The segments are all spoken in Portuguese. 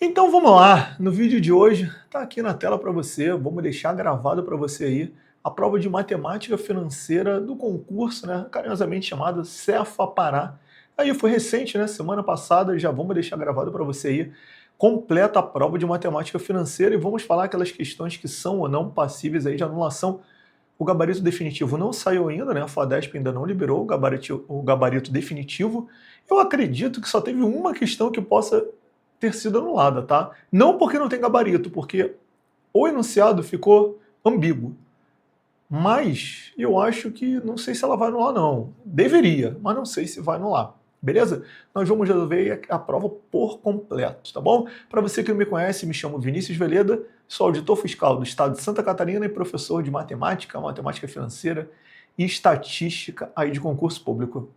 Então vamos lá, no vídeo de hoje está aqui na tela para você, vamos deixar gravado para você aí a prova de matemática financeira do concurso, né, carinhosamente chamado Cefa Pará. Aí foi recente, né, semana passada, já vamos deixar gravado para você aí, completa a prova de matemática financeira e vamos falar aquelas questões que são ou não passíveis aí de anulação. O gabarito definitivo não saiu ainda, né, a FADESP ainda não liberou o gabarito definitivo. Eu acredito que só teve uma questão que possa ter sido anulada, tá? Não porque não tem gabarito, porque o enunciado ficou ambíguo. Mas eu acho que não sei se ela vai anular, não. Deveria, mas não sei se vai anular. Beleza? Nós vamos resolver a prova por completo, tá bom? Para você que não me conhece, me chamo Vinícius Veleda, sou auditor fiscal do estado de Santa Catarina e professor de matemática, matemática financeira e estatística aí de concurso público.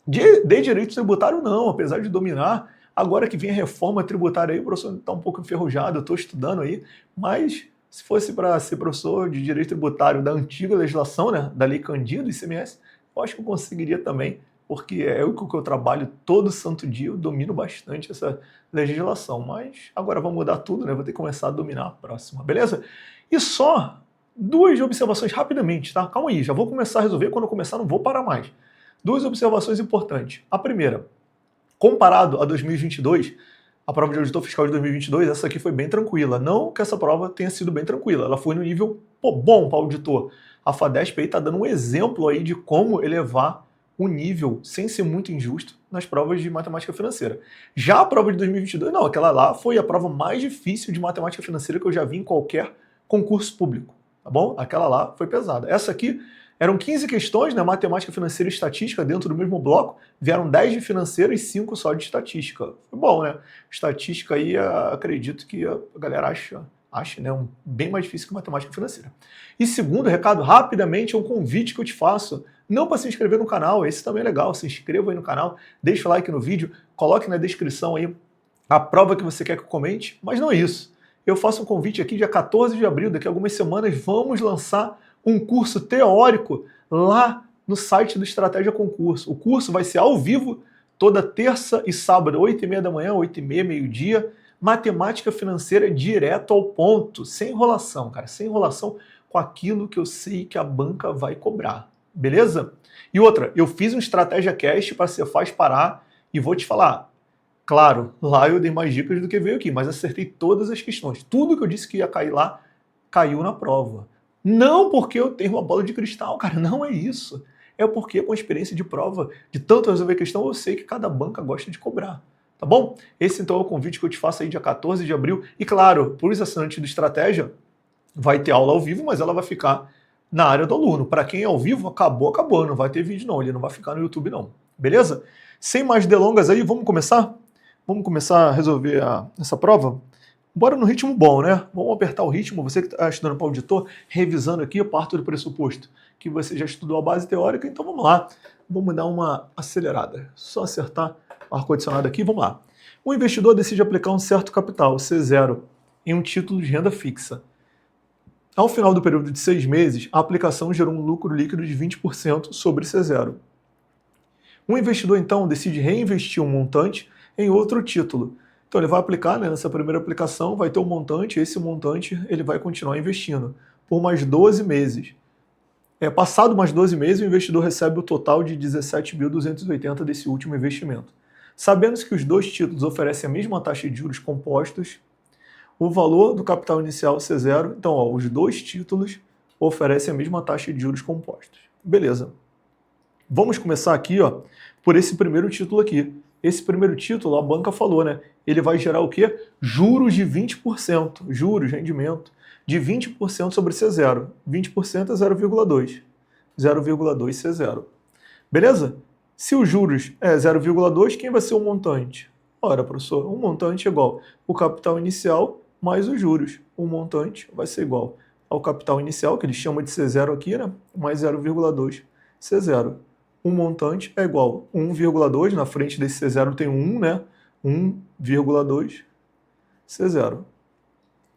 De direito tributário, não, apesar de dominar. Agora que vem a reforma tributária aí, o professor está um pouco enferrujado, eu estou estudando aí, mas se fosse para ser professor de direito tributário da antiga legislação, né, da Lei Candia do ICMS, eu acho que eu conseguiria também, porque é o que eu trabalho todo santo dia, eu domino bastante essa legislação, mas agora vai mudar tudo, né, vou ter que começar a dominar a próxima, beleza? E só duas observações rapidamente, tá? Calma aí, já vou começar a resolver, quando eu começar não vou parar mais. Duas observações importantes. A primeira, comparado a 2022, a prova de auditor fiscal de 2022, essa aqui foi bem tranquila. Não que essa prova tenha sido bem tranquila, ela foi no nível bom para auditor. A FADESP aí está dando um exemplo aí de como elevar o nível, sem ser muito injusto, nas provas de matemática financeira. Já a prova de 2022, não, aquela lá foi a prova mais difícil de matemática financeira que eu já vi em qualquer concurso público, tá bom? Aquela lá foi pesada. Essa aqui eram 15 questões, né, matemática financeira e estatística dentro do mesmo bloco, vieram 10 de financeira e 5 só de estatística. Foi bom, né? Estatística aí, acredito que a galera acha, né, bem mais difícil que matemática financeira. E segundo recado, rapidamente, é um convite que eu te faço, não para se inscrever no canal, esse também é legal, se inscreva aí no canal, deixa o like no vídeo, coloque na descrição aí a prova que você quer que eu comente, mas não é isso. Eu faço um convite aqui, dia 14 de abril, daqui a algumas semanas, vamos lançar um curso teórico lá no site do Estratégia Concurso. O curso vai ser ao vivo, toda terça e sábado, 8h30 da manhã, 8h30, meio-dia, matemática financeira direto ao ponto, sem enrolação, cara, sem enrolação com aquilo que eu sei que a banca vai cobrar, beleza? E outra, eu fiz um Estratégia Cast para ser Faz Parar e vou te falar, claro, lá eu dei mais dicas do que veio aqui, mas acertei todas as questões. Tudo que eu disse que ia cair lá, caiu na prova. Não porque eu tenho uma bola de cristal, cara, não é isso. É porque com a experiência de prova, de tanto resolver questão, eu sei que cada banca gosta de cobrar, tá bom? Esse então é o convite que eu te faço aí dia 14 de abril. E claro, para os assinantes do Estratégia, vai ter aula ao vivo, mas ela vai ficar na área do aluno. Para quem é ao vivo, acabou, não vai ter vídeo não, ele não vai ficar no YouTube não, beleza? Sem mais delongas aí, vamos começar? Vamos começar a resolver essa prova? Bora no ritmo bom, né? Vamos apertar o ritmo. Você que está estudando para auditor, revisando aqui, eu parto do pressuposto que você já estudou a base teórica, então vamos lá. Vamos dar uma acelerada. Só acertar o ar-condicionado aqui, vamos lá. O investidor decide aplicar um certo capital, C0, em um título de renda fixa. Ao final do período de 6 meses, a aplicação gerou um lucro líquido de 20% sobre C0. O investidor, então, decide reinvestir um montante em outro título. Então ele vai aplicar, né, nessa primeira aplicação, vai ter um montante, esse montante ele vai continuar investindo por mais 12 meses. Passado mais 12 meses, o investidor recebe o total de 17.280 desse último investimento. Sabendo que os dois títulos oferecem a mesma taxa de juros compostos, o valor do capital inicial C0, então ó, os dois títulos oferecem a mesma taxa de juros compostos. Beleza. Vamos começar aqui, ó, por esse primeiro título aqui. Esse primeiro título, a banca falou, né? Ele vai gerar o quê? Juros de 20%. Juros, rendimento, de 20% sobre C0. 20% é 0,2. 0,2 C0. Beleza? Se os juros é 0,2, quem vai ser o montante? Ora, professor, o montante é igual o capital inicial mais os juros. O montante vai ser igual ao capital inicial, que eles chamam de C0 aqui, né? Mais 0,2 C0. O montante é igual a 1,2, na frente desse C0 tem um 1, né? 1,2 C0.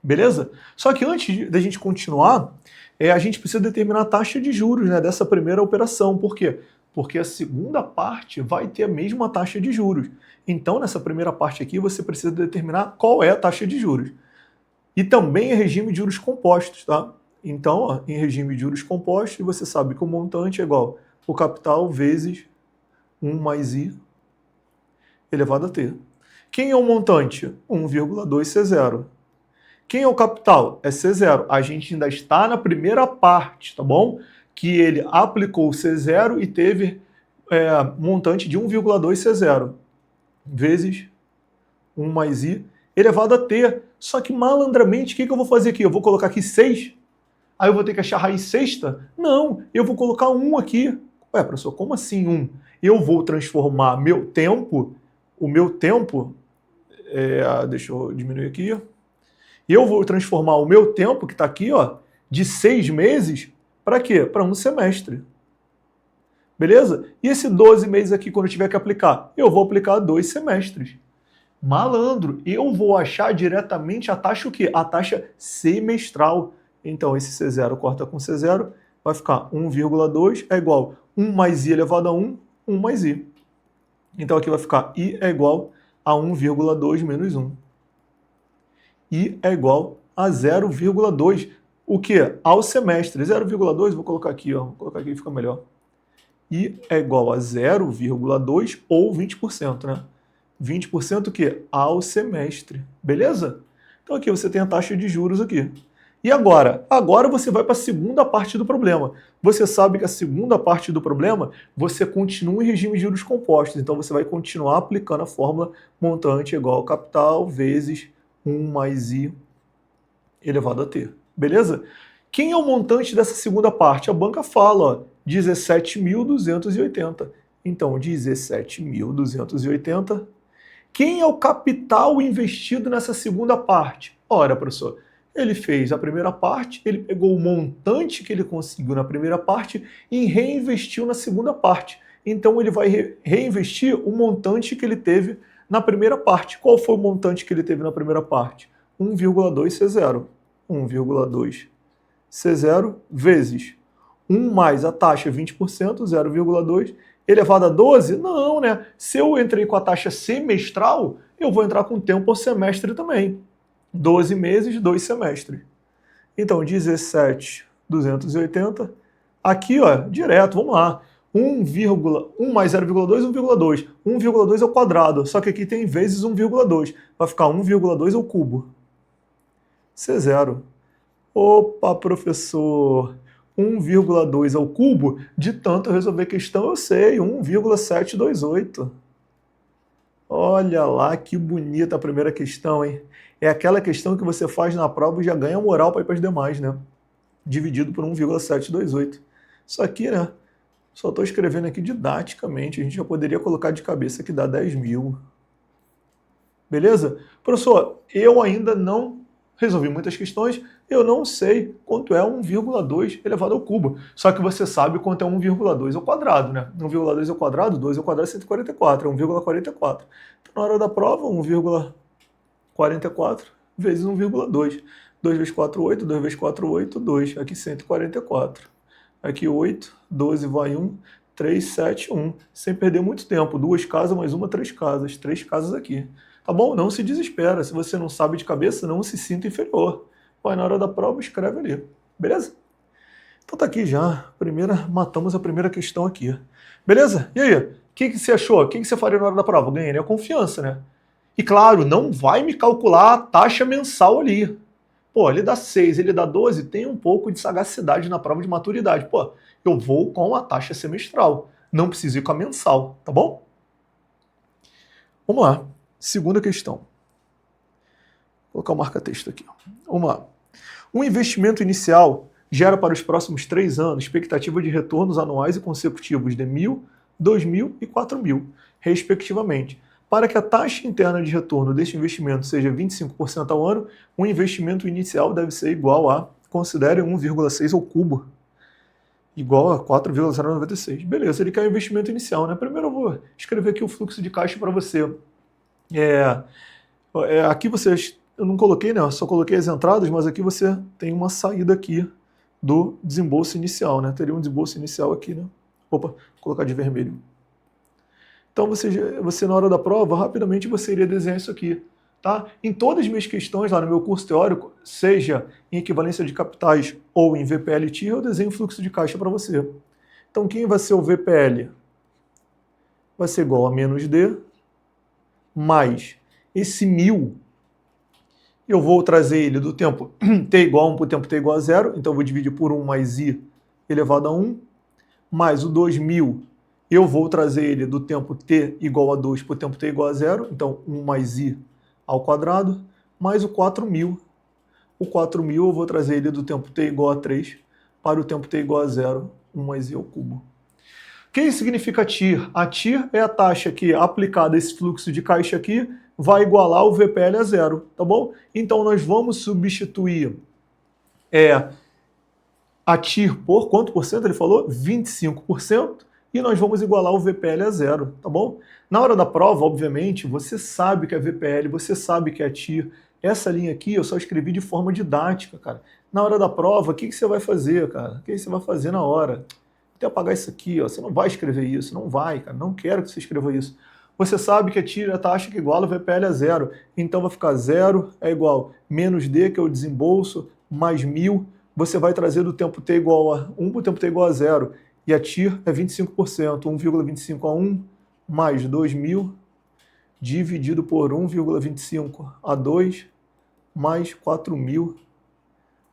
Beleza? Só que antes da gente continuar, a gente precisa determinar a taxa de juros, né, dessa primeira operação. Por quê? Porque a segunda parte vai ter a mesma taxa de juros. Então, nessa primeira parte aqui, você precisa determinar qual é a taxa de juros. E também é regime de juros compostos, tá? Então, ó, em regime de juros compostos, você sabe que o montante é igual ao capital vezes 1 mais I elevado a T. Quem é o montante? 1,2C0. Quem é o capital? É C0. A gente ainda está na primeira parte, tá bom? Que ele aplicou C0 e teve montante de 1,2C0 vezes 1 mais I elevado a T. Só que malandramente, o que eu vou fazer aqui? Eu vou colocar aqui 6? Aí eu vou ter que achar a raiz sexta? Não, eu vou colocar 1 aqui. Ué, professor, como assim 1? Eu vou transformar meu tempo, o meu tempo, deixa eu diminuir aqui, eu vou transformar o meu tempo, que está aqui, ó, de 6 meses, para quê? Para um semestre. Beleza? E esse 12 meses aqui, quando eu tiver que aplicar? Eu vou aplicar 2 semestres. Malandro, eu vou achar diretamente a taxa o quê? A taxa semestral. Então, esse C0 corta com C0, vai ficar 1,2 é igual 1 mais I elevado a 1, 1 mais I. Então, aqui vai ficar I é igual a 1,2 menos 1. I é igual a 0,2. O que? Ao semestre. 0,2, vou colocar aqui, ó. Vou colocar aqui, fica melhor. I é igual a 0,2 ou 20%, né? 20% o quê? Ao semestre. Beleza? Então aqui você tem a taxa de juros aqui. E agora? Agora você vai para a segunda parte do problema. Você sabe que a segunda parte do problema, você continua em regime de juros compostos. Então você vai continuar aplicando a fórmula montante igual ao capital vezes 1 mais I elevado a T. Beleza? Quem é o montante dessa segunda parte? A banca fala, ó, 17.280. Então, 17.280. Quem é o capital investido nessa segunda parte? Ora, professor, ele fez a primeira parte, ele pegou o montante que ele conseguiu na primeira parte e reinvestiu na segunda parte. Então, ele vai reinvestir o montante que ele teve na primeira parte. Qual foi o montante que ele teve na primeira parte? 1,2C0. 1,2C0 vezes 1 mais a taxa 20%, 0,2, elevado a 12? Não, né? Se eu entrei com a taxa semestral, eu vou entrar com tempo por semestre também. 12 meses, 2 semestres. Então, 17.280. Aqui, ó, direto, vamos lá. 1 mais 0,2, 1,2. 1,2 ao quadrado, só que aqui tem vezes 1,2. Vai ficar 1,2 ao cubo. C0. Opa, professor, 1,2 ao cubo, de tanto eu resolver a questão, eu sei, 1,728. Olha lá que bonita a primeira questão, hein? É aquela questão que você faz na prova e já ganha moral para ir para as demais, né? Dividido por 1,728. Isso aqui, né? Só estou escrevendo aqui didaticamente, a gente já poderia colocar de cabeça que dá 10.000. Beleza? Professor, eu ainda não resolvi muitas questões, eu não sei quanto é 1,2 elevado ao cubo. Só que você sabe quanto é 1,2 ao quadrado, né? 1,2 ao quadrado, 2 ao quadrado é 144, é 1,44. Então, na hora da prova, 1,44 vezes 1,2. 2 vezes 4, 8, 2 vezes 4, 8, 2. Aqui 144. Aqui 8, 12 vai 1, 3, 7, 1. Sem perder muito tempo. 2 casas mais uma, 3 casas. 3 casas aqui. Tá bom? Não se desespera. Se você não sabe de cabeça, não se sinta inferior. Vai na hora da prova, escreve ali. Beleza? Então tá aqui já. Matamos a primeira questão aqui. Beleza? E aí? O que você achou? O que você faria na hora da prova? Ganhei a confiança, né? E claro, não vai me calcular a taxa mensal ali. Pô, ele dá 6, ele dá 12, tem um pouco de sagacidade na prova de maturidade. Pô, eu vou com a taxa semestral. Não preciso ir com a mensal, tá bom? Vamos lá. Segunda questão. Vou colocar o marca-texto aqui. Vamos lá. Um investimento inicial gera para os próximos 3 anos expectativa de retornos anuais e consecutivos de 1.000, 2.000 e 4.000, respectivamente. Para que a taxa interna de retorno deste investimento seja 25% ao ano, o investimento inicial deve ser igual a, considere 1,6 ao cubo, igual a 4,096. Beleza, ele quer o investimento inicial, né? Primeiro eu vou escrever aqui o fluxo de caixa para você. Aqui eu não coloquei, né? Eu só coloquei as entradas, mas aqui você tem uma saída aqui do desembolso inicial, né? Teria um desembolso inicial aqui, né? Opa, vou colocar de vermelho. Então você na hora da prova, rapidamente você iria desenhar isso aqui. Tá? Em todas as minhas questões lá no meu curso teórico, seja em equivalência de capitais ou em VPL-TIR, eu desenho fluxo de caixa para você. Então quem vai ser o VPL? Vai ser igual a menos D, mais esse 1000, eu vou trazer ele do tempo t igual a 1 para o tempo t igual a 0, então eu vou dividir por 1 mais i elevado a 1, mais o 2000, eu vou trazer ele do tempo t igual a 2 para o tempo t igual a 0, então 1 mais i ao quadrado, mais o 4000. O 4000 eu vou trazer ele do tempo t igual a 3 para o tempo t igual a 0, 1 mais i ao cubo. O que significa TIR? A TIR é a taxa que, aplicada a esse fluxo de caixa aqui, vai igualar o VPL a 0, tá bom? Então nós vamos substituir a TIR por quanto por cento? Ele falou 25%, e nós vamos igualar o VPL a 0, tá bom? Na hora da prova, obviamente, você sabe que é VPL, você sabe que é TIR. Essa linha aqui eu só escrevi de forma didática, cara. Na hora da prova, o que você vai fazer, cara? O que você vai fazer na hora? Vou até apagar isso aqui, ó. Você não vai escrever isso, não vai, cara. Não quero que você escreva isso. Você sabe que a TIR é a taxa que iguala o VPL a 0. Então vai ficar 0 é igual menos D, que é o desembolso, mais 1000. Você vai trazer do tempo t igual a 1 para o tempo t igual a 0. E a TIR é 25%. 1,25 a 1 mais 2000 dividido por 1,25 a 2 mais 4000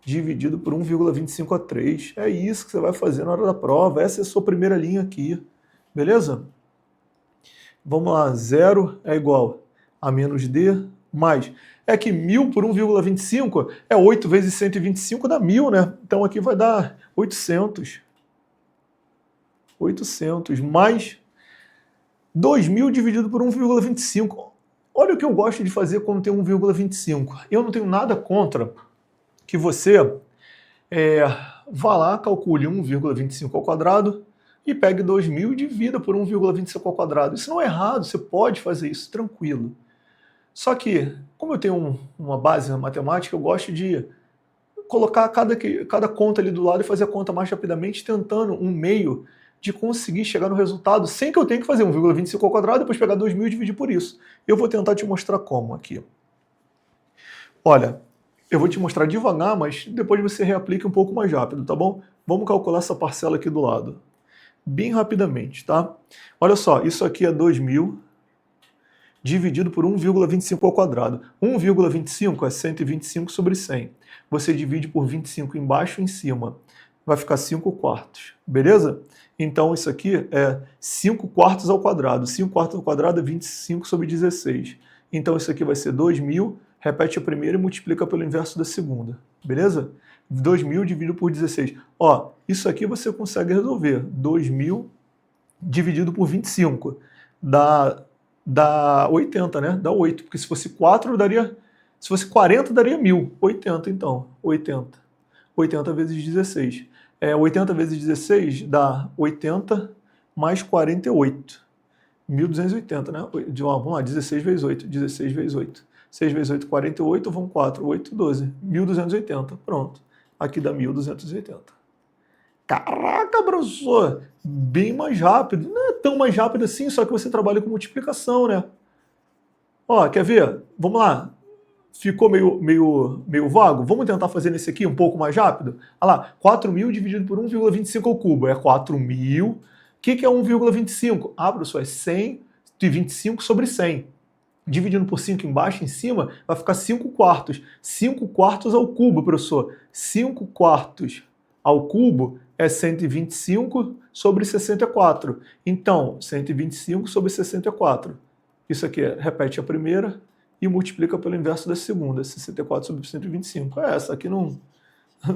dividido por 1,25 a 3. É isso que você vai fazer na hora da prova. Essa é a sua primeira linha aqui. Beleza? Vamos lá. 0 é igual a menos D mais... É que 1000 por 1,25 é 8 vezes 125 dá 1000, né? Então aqui vai dar 800. 800 mais 2000 dividido por 1,25. Olha o que eu gosto de fazer quando tem 1,25. Eu não tenho nada contra que você vá lá, calcule 1,25 ao quadrado e pegue 2000 e divida por 1,25 ao quadrado. Isso não é errado, você pode fazer isso tranquilo. Só que, como eu tenho uma base na matemática, eu gosto de colocar cada conta ali do lado e fazer a conta mais rapidamente, tentando um meio de conseguir chegar no resultado sem que eu tenha que fazer 1,25 ao quadrado, depois pegar 2000 e dividir por isso. Eu vou tentar te mostrar como aqui. Olha, eu vou te mostrar devagar, mas depois você reaplica um pouco mais rápido, tá bom? Vamos calcular essa parcela aqui do lado. Bem rapidamente, tá? Olha só, isso aqui é 2000 dividido por 1,25 ao quadrado. 1,25 é 125 sobre 100. Você divide por 25 embaixo e em cima. Vai ficar 5 quartos. Beleza? Então isso aqui é 5 quartos ao quadrado. 5 quartos ao quadrado é 25 sobre 16. Então isso aqui vai ser 2000. Repete a primeira e multiplica pelo inverso da segunda. Beleza? 2000 dividido por 16. Ó, isso aqui você consegue resolver. 2000 dividido por 25. Dá 80, né? Dá 8, porque se fosse 4 daria... Se fosse 40 daria 1000. 80 então, 80. 80 vezes 16. 80 vezes 16 dá 80 mais 48. 1280, né? Vamos lá, 16 vezes 8. 16 vezes 8. 6 vezes 8, 48, vão 4, 8, 12. 1280, pronto. Aqui dá 1280. Caraca, professor, bem mais rápido. Não é tão mais rápido assim, só que você trabalha com multiplicação, né? Ó, quer ver? Vamos lá. Ficou meio vago? Vamos tentar fazer nesse aqui um pouco mais rápido? Olha lá, 4.000 dividido por 1,25 ao cubo. É 4.000. O que é 1,25? Ah, professor, é 125 sobre 100. Dividindo por 5 embaixo e em cima, vai ficar 5 quartos. 5 quartos ao cubo, professor. 5 quartos ao cubo é 125 sobre 64. Então, 125 sobre 64. Isso aqui repete a primeira e multiplica pelo inverso da segunda. 64 sobre 125. Essa aqui não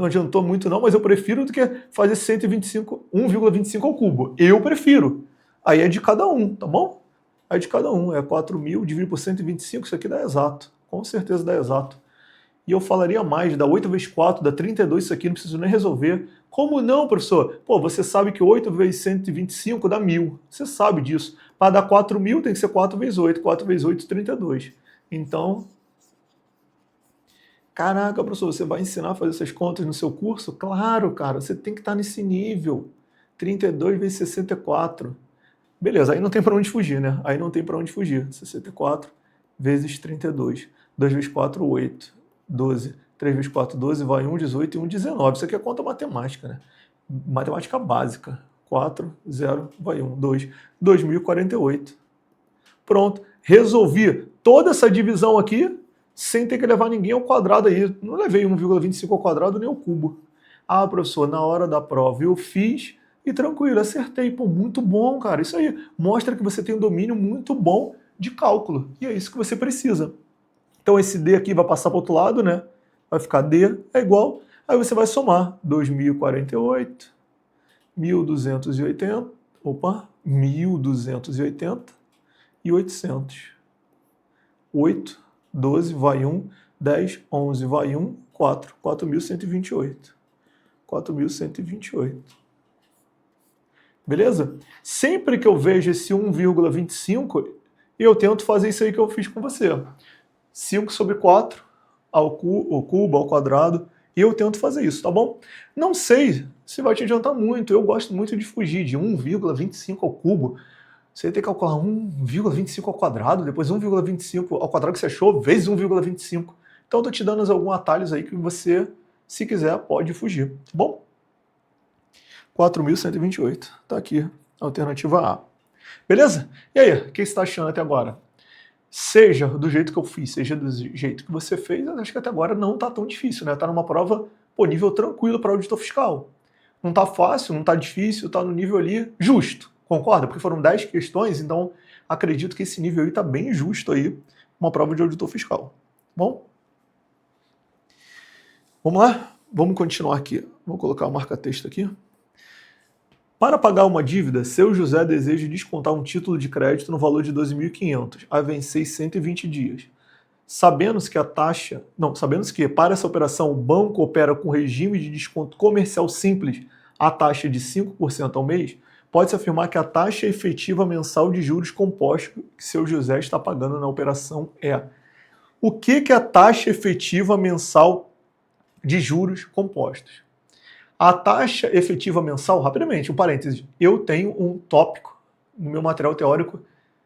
adiantou muito não, mas eu prefiro do que fazer 1,25 ao cubo. Eu prefiro. Aí é de cada um, tá bom? Aí de cada um. É 4.000 dividido por 125, isso aqui dá exato. Com certeza dá exato. E eu falaria mais, dá 8 vezes 4, dá 32, isso aqui não preciso nem resolver. Como não, professor? Pô, você sabe que 8 vezes 125 dá 1000. Você sabe disso. Para dar 4.000 tem que ser 4 vezes 8. 4 vezes 8, 32. Então, caraca, professor, você vai ensinar a fazer essas contas no seu curso? Claro, cara, você tem que estar nesse nível. 32 vezes 64. Beleza, aí não tem para onde fugir, né? Aí não tem para onde fugir. 64 vezes 32. 2 vezes 4, 8. 12. 3 vezes 4, 12. Vai 1, 18 e 1, 19. Isso aqui é conta matemática, né? Matemática básica. 4, 0, vai 1, 2. 2048. Pronto. Resolvi toda essa divisão aqui sem ter que levar ninguém ao quadrado aí. Não levei 1,25 ao quadrado nem ao cubo. Ah, professor, na hora da prova eu fiz e tranquilo, acertei. Pô, muito bom, cara. Isso aí mostra que você tem um domínio muito bom de cálculo. E é isso que você precisa. Então esse D aqui vai passar para o outro lado, né? Vai ficar D é igual. Aí você vai somar 2048, 1280, 1280 e 800. 8, 12, vai 1, 10, 11, vai 1, 4, 4.128. 4.128. Beleza? Sempre que eu vejo esse 1,25, eu tento fazer isso aí que eu fiz com você. 5 sobre 4 ao cubo, ao quadrado, e eu tento fazer isso, tá bom? Não sei se vai te adiantar muito, eu gosto muito de fugir de 1,25 ao cubo. Você tem que calcular 1,25 ao quadrado, depois 1,25 ao quadrado que você achou, vezes 1,25. Então eu tô te dando alguns atalhos aí que você, se quiser, pode fugir, tá bom? 4.128, tá aqui, alternativa A. Beleza? E aí, o que você está achando até agora? Seja do jeito que eu fiz, seja do jeito que você fez, eu acho que até agora não tá tão difícil, né? Tá numa prova, nível tranquilo para auditor fiscal. Não tá fácil, não tá difícil, tá no nível ali justo, concorda? Porque foram 10 questões, então acredito que esse nível aí tá bem justo aí, uma prova de auditor fiscal. Bom? Vamos lá? Vamos continuar aqui. Vou colocar o marca-texto aqui. Para pagar uma dívida, seu José deseja descontar um título de crédito no valor de 12.500, a vencer em 120 dias. Sabendo-se que para essa operação o banco opera com regime de desconto comercial simples a taxa de 5% ao mês, pode-se afirmar que a taxa efetiva mensal de juros compostos que seu José está pagando na operação é. O que é a taxa efetiva mensal de juros compostos? A taxa efetiva mensal, rapidamente, um parênteses, eu tenho um tópico no meu material teórico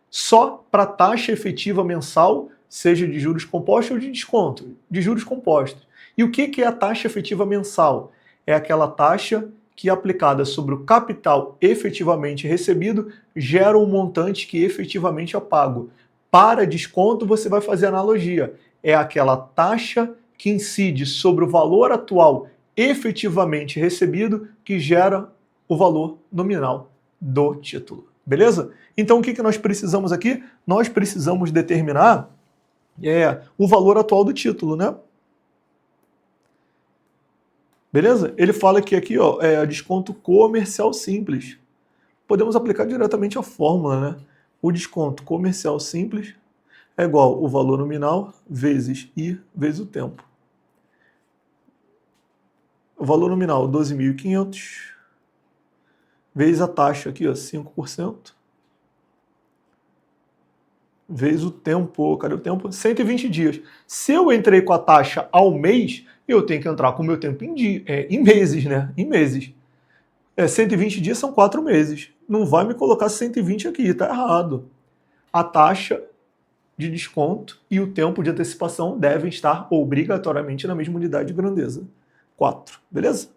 só para taxa efetiva mensal, seja de juros compostos ou de desconto, de juros compostos. E o que é a taxa efetiva mensal? É aquela taxa que, aplicada sobre o capital efetivamente recebido, gera um montante que efetivamente é pago. Para desconto, você vai fazer analogia. É aquela taxa que incide sobre o valor atual efetivamente recebido que gera o valor nominal do título. Beleza? Então o que nós precisamos aqui? Nós precisamos determinar o valor atual do título, né? Beleza? Ele fala que aqui é desconto comercial simples. Podemos aplicar diretamente a fórmula, né? O desconto comercial simples é igual o valor nominal vezes I vezes o tempo. O valor nominal 12.500 vezes a taxa aqui, 5%, vezes o tempo, cadê o tempo? 120 dias. Se eu entrei com a taxa ao mês, eu tenho que entrar com o meu tempo em meses, né? Em meses. 120 dias são 4 meses. Não vai me colocar 120 aqui, tá errado. A taxa de desconto e o tempo de antecipação devem estar obrigatoriamente na mesma unidade de grandeza. 4, beleza?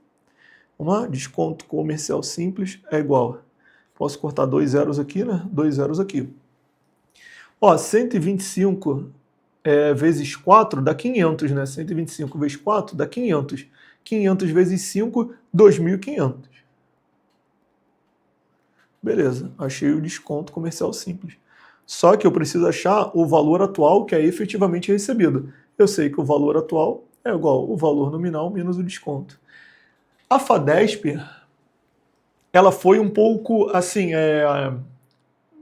Vamos lá, desconto comercial simples é igual. Posso cortar 2 zeros aqui, né? 2 zeros aqui. 125 vezes 4 dá 500, né? 125 vezes 4 dá 500. 500 vezes 5, 2.500. Beleza, achei o desconto comercial simples. Só que eu preciso achar o valor atual que é efetivamente recebido. Eu sei que o valor atual é igual ao valor nominal menos o desconto. A FADESP, ela foi um pouco, assim,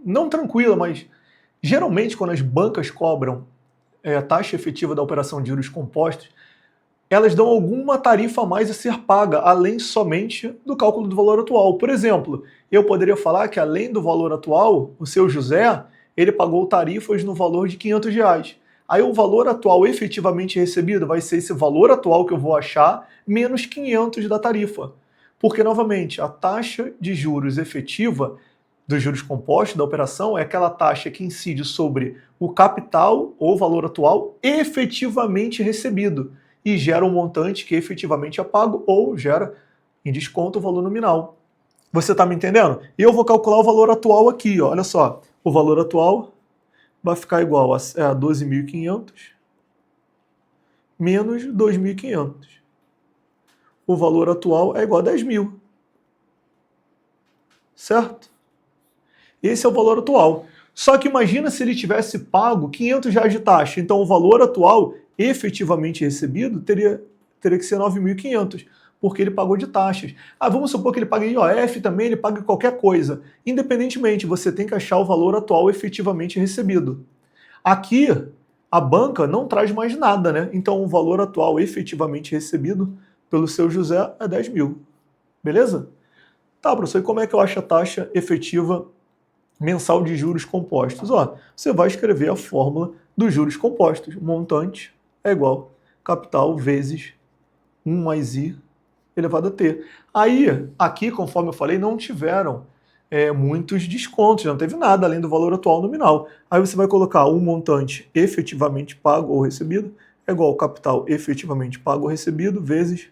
não tranquila, mas geralmente quando as bancas cobram a taxa efetiva da operação de juros compostos, elas dão alguma tarifa a mais a ser paga, além somente do cálculo do valor atual. Por exemplo, eu poderia falar que além do valor atual, o seu José, ele pagou tarifas no valor de R$500. Aí o valor atual efetivamente recebido vai ser esse valor atual que eu vou achar, menos 500 da tarifa. Porque, novamente, a taxa de juros efetiva dos juros compostos da operação é aquela taxa que incide sobre o capital ou valor atual efetivamente recebido e gera um montante que efetivamente é pago ou gera em desconto o valor nominal. Você está me entendendo? E eu vou calcular o valor atual aqui, ó. Olha só. O valor atual vai ficar igual a 12.500 menos 2.500. O valor atual é igual a 10.000. Certo? Esse é o valor atual. Só que imagina se ele tivesse pago R$500 de taxa. Então o valor atual efetivamente recebido teria que ser 9.500, porque ele pagou de taxas. Vamos supor que ele pague IOF também, ele pague qualquer coisa. Independentemente, você tem que achar o valor atual efetivamente recebido. Aqui, a banca não traz mais nada, né? Então o valor atual efetivamente recebido pelo seu José é 10.000. Beleza? Tá, professor, e como é que eu acho a taxa efetiva mensal de juros compostos? Ó, você vai escrever a fórmula dos juros compostos. Montante é igual capital vezes 1 mais I elevado a T. Aí, aqui, conforme eu falei, não tiveram muitos descontos, não teve nada além do valor atual nominal. Aí você vai colocar o montante efetivamente pago ou recebido é igual ao capital efetivamente pago ou recebido vezes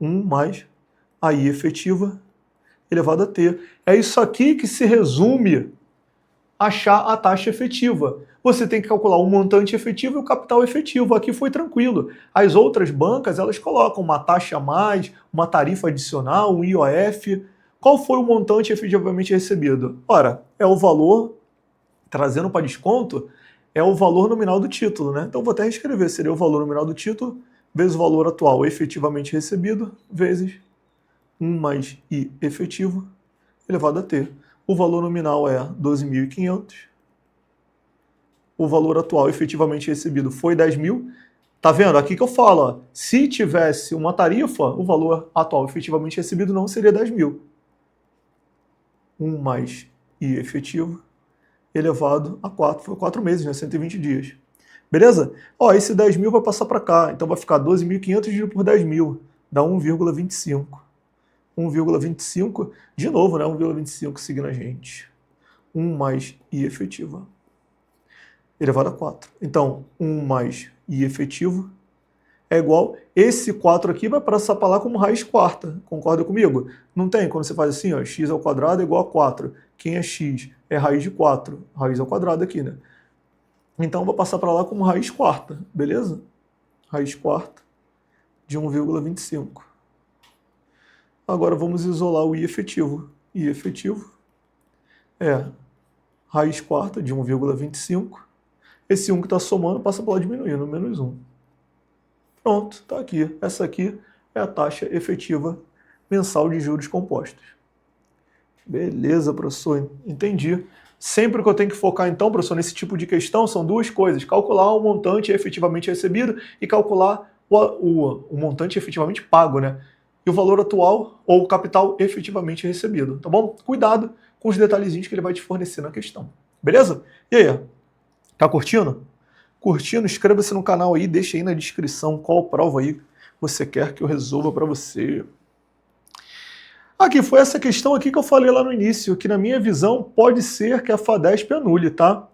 1 mais a I efetiva elevado a T. É isso aqui que se resume achar a taxa efetiva. Você tem que calcular o montante efetivo e o capital efetivo. Aqui foi tranquilo. As outras bancas, elas colocam uma taxa a mais, uma tarifa adicional, um IOF. Qual foi o montante efetivamente recebido? Ora, é o valor, trazendo para desconto, é o valor nominal do título, né? Então vou até reescrever, seria o valor nominal do título vezes o valor atual efetivamente recebido, vezes 1 mais I efetivo elevado a T. O valor nominal é 12.500. O valor atual efetivamente recebido foi 10.000. Tá vendo? Aqui que eu falo, ó, se tivesse uma tarifa, o valor atual efetivamente recebido não seria 10.000. 1 mais I efetivo elevado a 4. Foi 4 meses, né? 120 dias. Beleza? Ó, esse 10.000 vai passar para cá. Então vai ficar 12.500 dividido por 10.000. Dá 1,25. 1,25, de novo, né? 1,25 seguindo a gente. 1 mais I efetiva elevado a 4. Então, 1 mais I efetivo é igual... Esse 4 aqui vai passar para lá como raiz quarta. Concorda comigo? Não tem? Quando você faz assim, ó, x ao quadrado é igual a 4. Quem é x? É raiz de 4. Raiz ao quadrado aqui, né? Então, vou passar para lá como raiz quarta. Beleza? Raiz quarta de 1,25. Agora vamos isolar o I efetivo. I efetivo é raiz quarta de 1,25. Esse 1 que está somando passa para lá diminuindo, menos 1. Pronto, está aqui. Essa aqui é a taxa efetiva mensal de juros compostos. Beleza, professor, entendi. Sempre que eu tenho que focar, então, professor, nesse tipo de questão, são duas coisas. Calcular o montante efetivamente recebido e calcular o montante efetivamente pago, né? E o valor atual ou o capital efetivamente recebido, tá bom? Cuidado com os detalhezinhos que ele vai te fornecer na questão. Beleza? E aí, tá curtindo? Curtindo, inscreva-se no canal aí, deixa aí na descrição qual prova aí você quer que eu resolva para você. Aqui foi essa questão aqui que eu falei lá no início, que na minha visão pode ser que a FADESP anule, tá?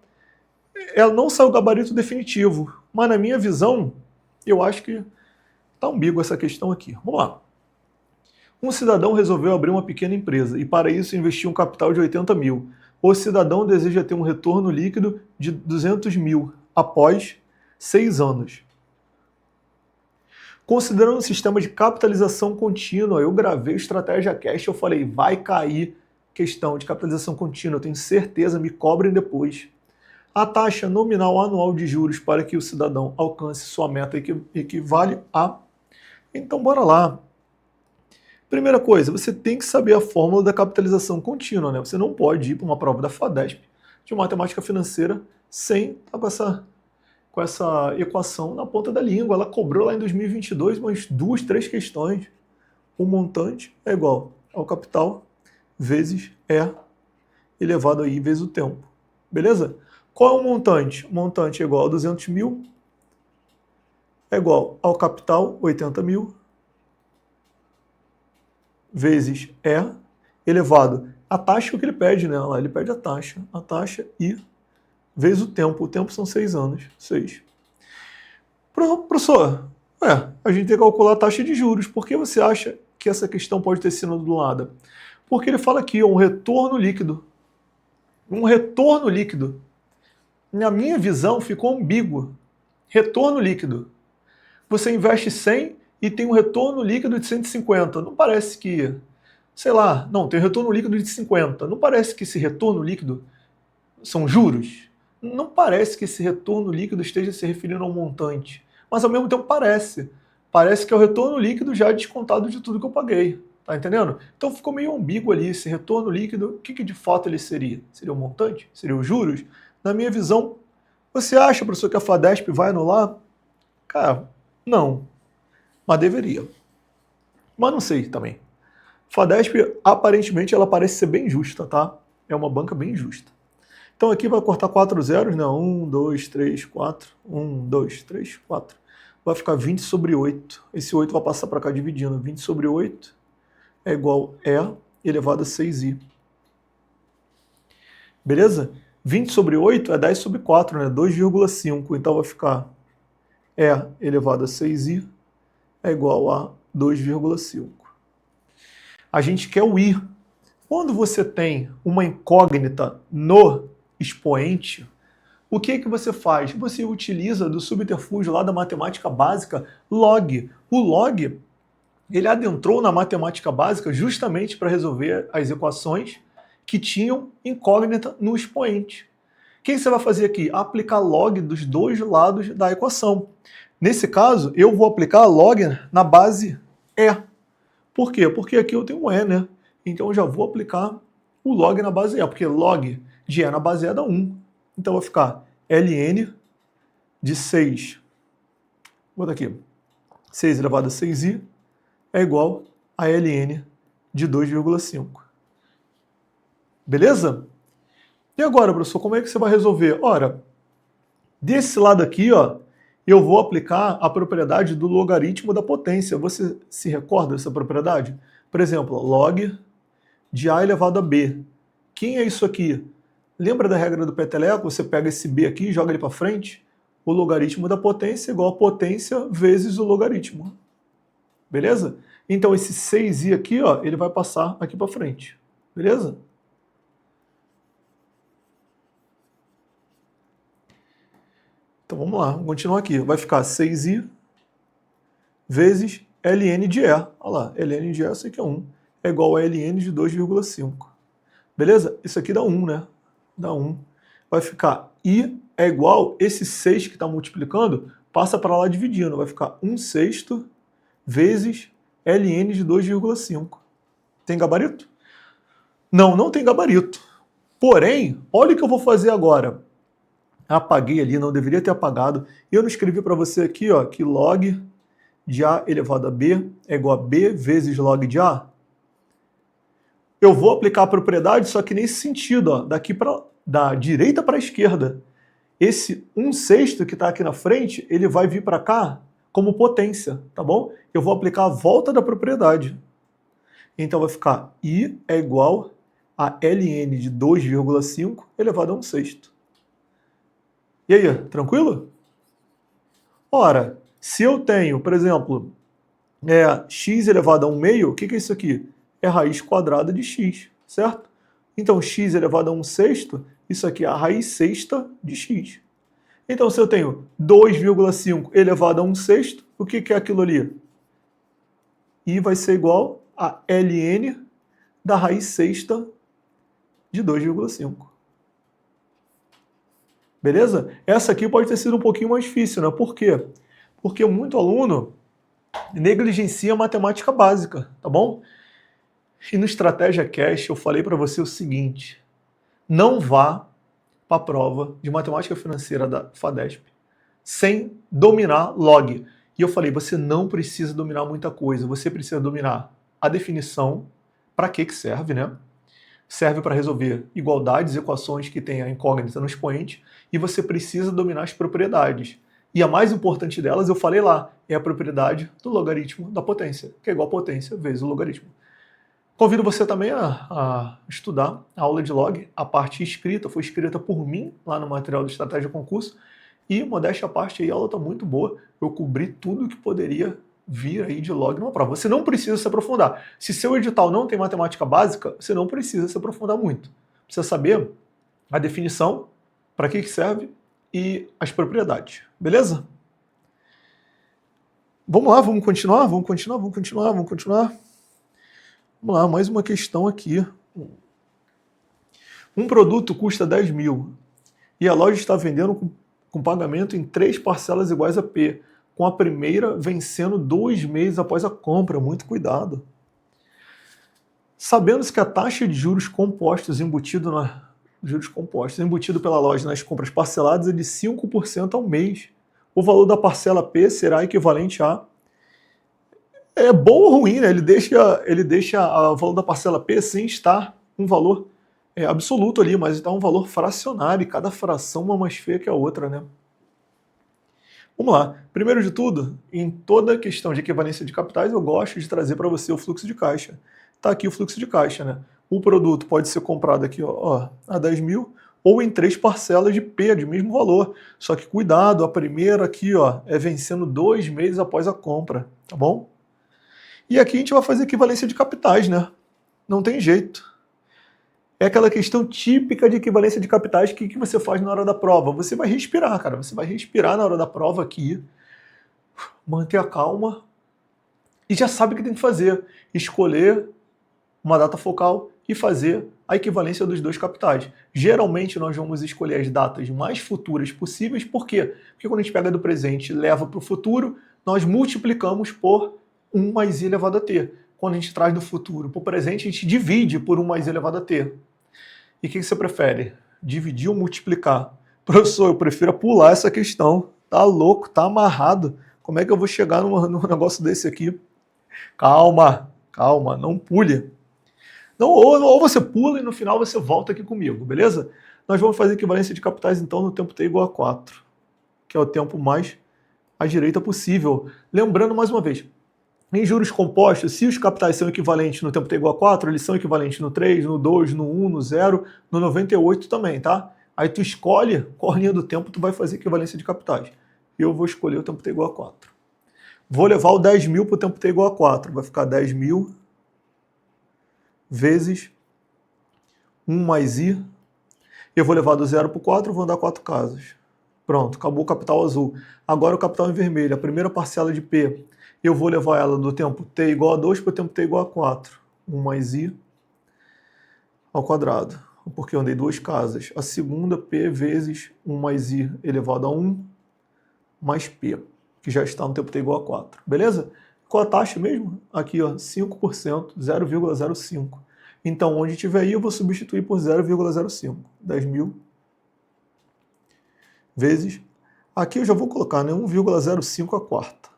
Ela não saiu o gabarito definitivo, mas na minha visão, eu acho que tá ambígua essa questão aqui. Vamos lá. Um cidadão resolveu abrir uma pequena empresa e para isso investiu um capital de 80 mil. O cidadão deseja ter um retorno líquido de 200 mil após 6 anos. Considerando o sistema de capitalização contínua, eu gravei o Estratégia Cast, eu falei, vai cair questão de capitalização contínua, eu tenho certeza, me cobrem depois. A taxa nominal anual de juros para que o cidadão alcance sua meta equivale a... Então, bora lá. Primeira coisa, você tem que saber a fórmula da capitalização contínua, né? Você não pode ir para uma prova da FADESP de matemática financeira sem estar com essa equação na ponta da língua. Ela cobrou lá em 2022 umas 2, 3 questões. O montante é igual ao capital vezes E elevado a I vezes o tempo. Beleza? Qual é o montante? O montante é igual a 200 mil, é igual ao capital, 80 mil, vezes E elevado a taxa que ele pede, né? Lá ele pede a taxa I vezes o tempo são 6 anos, 6. Professor, a gente tem que calcular a taxa de juros, por que você acha que essa questão pode ter sido anulada? Porque ele fala aqui, um retorno líquido. Um retorno líquido. Na minha visão, ficou ambíguo. Retorno líquido. Você investe 100 e tem um retorno líquido de 150. Não parece que, sei lá, não, tem um retorno líquido de 50. Não parece que esse retorno líquido são juros? Não parece que esse retorno líquido esteja se referindo ao montante. Mas ao mesmo tempo parece. Parece que é o retorno líquido já descontado de tudo que eu paguei. Tá entendendo? Então ficou meio ambíguo ali esse retorno líquido. O que de fato ele seria? Seria o montante? Seria os juros? Na minha visão, você acha, professor, que a FADESP vai anular? Cara, não. Mas deveria. Mas não sei também. FADESP, aparentemente, ela parece ser bem justa, tá? É uma banca bem justa. Então aqui vai cortar 4 zeros, né? 1, 2, 3, 4. 1, 2, 3, 4. Vai ficar 20 sobre 8. Esse 8 vai passar para cá dividindo. 20 sobre 8 é igual a E elevado a 6i. Beleza? 20 sobre 8 é 10 sobre 4, né? 2,5. Então vai ficar E elevado a 6i é igual a 2,5. A gente quer o I. Quando você tem uma incógnita no expoente, o que você faz? Você utiliza do subterfúgio lá da matemática básica, log. O log, ele adentrou na matemática básica justamente para resolver as equações que tinham incógnita no expoente. O que você vai fazer aqui? Aplicar log dos dois lados da equação. Nesse caso, eu vou aplicar log na base E. Por quê? Porque aqui eu tenho um E, né? Então eu já vou aplicar o log na base E, porque log de E na base E dá 1. Então vai ficar ln de 6, vou botar aqui, 6 elevado a 6i é igual a ln de 2,5. Beleza? E agora, professor, como é que você vai resolver? Ora, desse lado aqui, ó, eu vou aplicar a propriedade do logaritmo da potência. Você se recorda dessa propriedade? Por exemplo, log de A elevado a B. Quem é isso aqui? Lembra da regra do peteleco? Você pega esse B aqui e joga ele para frente. O logaritmo da potência é igual a potência vezes o logaritmo. Beleza? Então esse 6i aqui, ó, ele vai passar aqui para frente. Beleza? Então vamos lá, vamos continuar aqui. Vai ficar 6i vezes ln de E. Olha lá, ln de E, isso aqui é 1. É igual a ln de 2,5. Beleza? Isso aqui dá 1, né? Dá 1. Vai ficar I é igual, esse 6 que está multiplicando, passa para lá dividindo. Vai ficar 1/6 vezes ln de 2,5. Tem gabarito? Não, não tem gabarito. Porém, olha o que eu vou fazer agora. Apaguei ali, não deveria ter apagado. Eu não escrevi para você aqui, ó, que log de A elevado a B é igual a B vezes log de A. Eu vou aplicar a propriedade, só que nesse sentido, ó, daqui da direita para a esquerda. Esse 1/6 que está aqui na frente, ele vai vir para cá como potência, tá bom? Eu vou aplicar a volta da propriedade. Então vai ficar I é igual a ln de 2,5 elevado a 1/6. E aí, tranquilo? Ora, se eu tenho, por exemplo, x elevado a 1/2, o que é isso aqui? É a raiz quadrada de x, certo? Então, x elevado a 1/6, isso aqui é a raiz sexta de x. Então, se eu tenho 2,5 elevado a 1/6, o que é aquilo ali? I vai ser igual a ln da raiz sexta de 2,5. Beleza? Essa aqui pode ter sido um pouquinho mais difícil, né? Por quê? Porque muito aluno negligencia a matemática básica, tá bom? E no Estratégia Cash eu falei para você o seguinte: não vá para a prova de matemática financeira da FADESP sem dominar log. E eu falei, você não precisa dominar muita coisa, você precisa dominar a definição, para que serve, né? Serve para resolver igualdades, equações que têm a incógnita no expoente, e você precisa dominar as propriedades. E a mais importante delas, eu falei lá, é a propriedade do logaritmo da potência, que é igual a potência vezes o logaritmo. Convido você também a estudar a aula de log, a parte escrita, foi escrita por mim lá no material do Estratégia Concurso, e modéstia à parte, aí, a aula está muito boa, eu cobri tudo que poderia vir aí de log numa prova. Você não precisa se aprofundar. Se seu edital não tem matemática básica, você não precisa se aprofundar muito. Precisa saber a definição, para que serve e as propriedades. Beleza? Vamos lá, vamos continuar? Vamos lá, mais uma questão aqui. Um produto custa 10 mil e a loja está vendendo com pagamento em 3 parcelas iguais a P, com a primeira vencendo 2 meses após a compra. Muito cuidado. Sabendo-se que a taxa de juros compostos embutido pela loja nas compras parceladas é de 5% ao mês, o valor da parcela P será equivalente a... É bom ou ruim, né? Ele deixa o valor da parcela P sem estar um valor absoluto ali, mas está um valor fracionário, e cada fração uma mais feia que a outra, né? Vamos lá. Primeiro de tudo, em toda questão de equivalência de capitais, eu gosto de trazer para você o fluxo de caixa. Está aqui o fluxo de caixa, né? O produto pode ser comprado aqui a 10 mil ou em 3 parcelas de P, de mesmo valor. Só que cuidado, a primeira aqui é vencendo 2 meses após a compra, tá bom? E aqui a gente vai fazer equivalência de capitais, né? Não tem jeito. É aquela questão típica de equivalência de capitais que você faz na hora da prova. Você vai respirar, cara. Você vai respirar na hora da prova aqui, manter a calma e já sabe o que tem que fazer. Escolher uma data focal e fazer a equivalência dos dois capitais. Geralmente nós vamos escolher as datas mais futuras possíveis. Por quê? Porque quando a gente pega do presente e leva para o futuro, nós multiplicamos por 1 mais i elevado a t. Quando a gente traz do futuro para o presente, a gente divide por 1 mais i elevado a t. E o que você prefere? Dividir ou multiplicar? Professor, eu prefiro pular essa questão. Tá louco, tá amarrado. Como é que eu vou chegar num negócio desse aqui? Calma, calma, não pule. Não, ou você pula e no final você volta aqui comigo, beleza? Nós vamos fazer equivalência de capitais então no tempo t igual a 4, que é o tempo mais à direita possível. Lembrando mais uma vez, em juros compostos, se os capitais são equivalentes no tempo t igual a 4, eles são equivalentes no 3, no 2, no 1, no 0, no 98 também, tá? Aí tu escolhe qual linha do tempo tu vai fazer equivalência de capitais. Eu vou escolher o tempo t igual a 4. Vou levar o 10 mil para o tempo t igual a 4. Vai ficar 10 mil vezes 1 mais i. Eu vou levar do 0 para o 4, vou andar 4 casas. Pronto, acabou o capital azul. Agora o capital em vermelho. A primeira parcela de P, eu vou levar ela do tempo t igual a 2 para o tempo t igual a 4. 1 mais i ao quadrado. Porque eu andei 2 casas. A segunda, P vezes 1 mais i elevado a 1 mais P, que já está no tempo t igual a 4. Beleza? Qual a taxa mesmo? Aqui, 5%, 0,05. Então, onde tiver i, eu vou substituir por 0,05. 10 mil vezes... Aqui eu já vou colocar, né? 1,05 a quarta.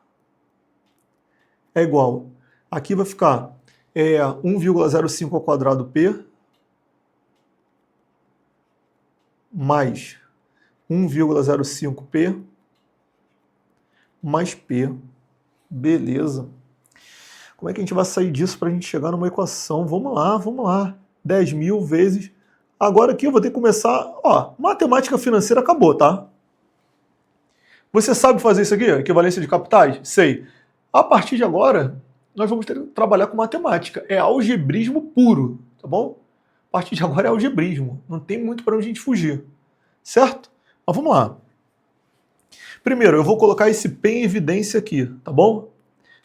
É igual. Aqui vai ficar 1,05 ao quadrado P mais 1,05P mais P. Beleza. Como é que a gente vai sair disso para a gente chegar numa equação? Vamos lá, vamos lá. 10 mil vezes... Agora aqui eu vou ter que começar... matemática financeira acabou, tá? Você sabe fazer isso aqui? Equivalência de capitais? Sei. A partir de agora, nós vamos ter que trabalhar com matemática. É algebrismo puro, tá bom? A partir de agora é algebrismo. Não tem muito para onde a gente fugir. Certo? Mas vamos lá. Primeiro, eu vou colocar esse P em evidência aqui, tá bom?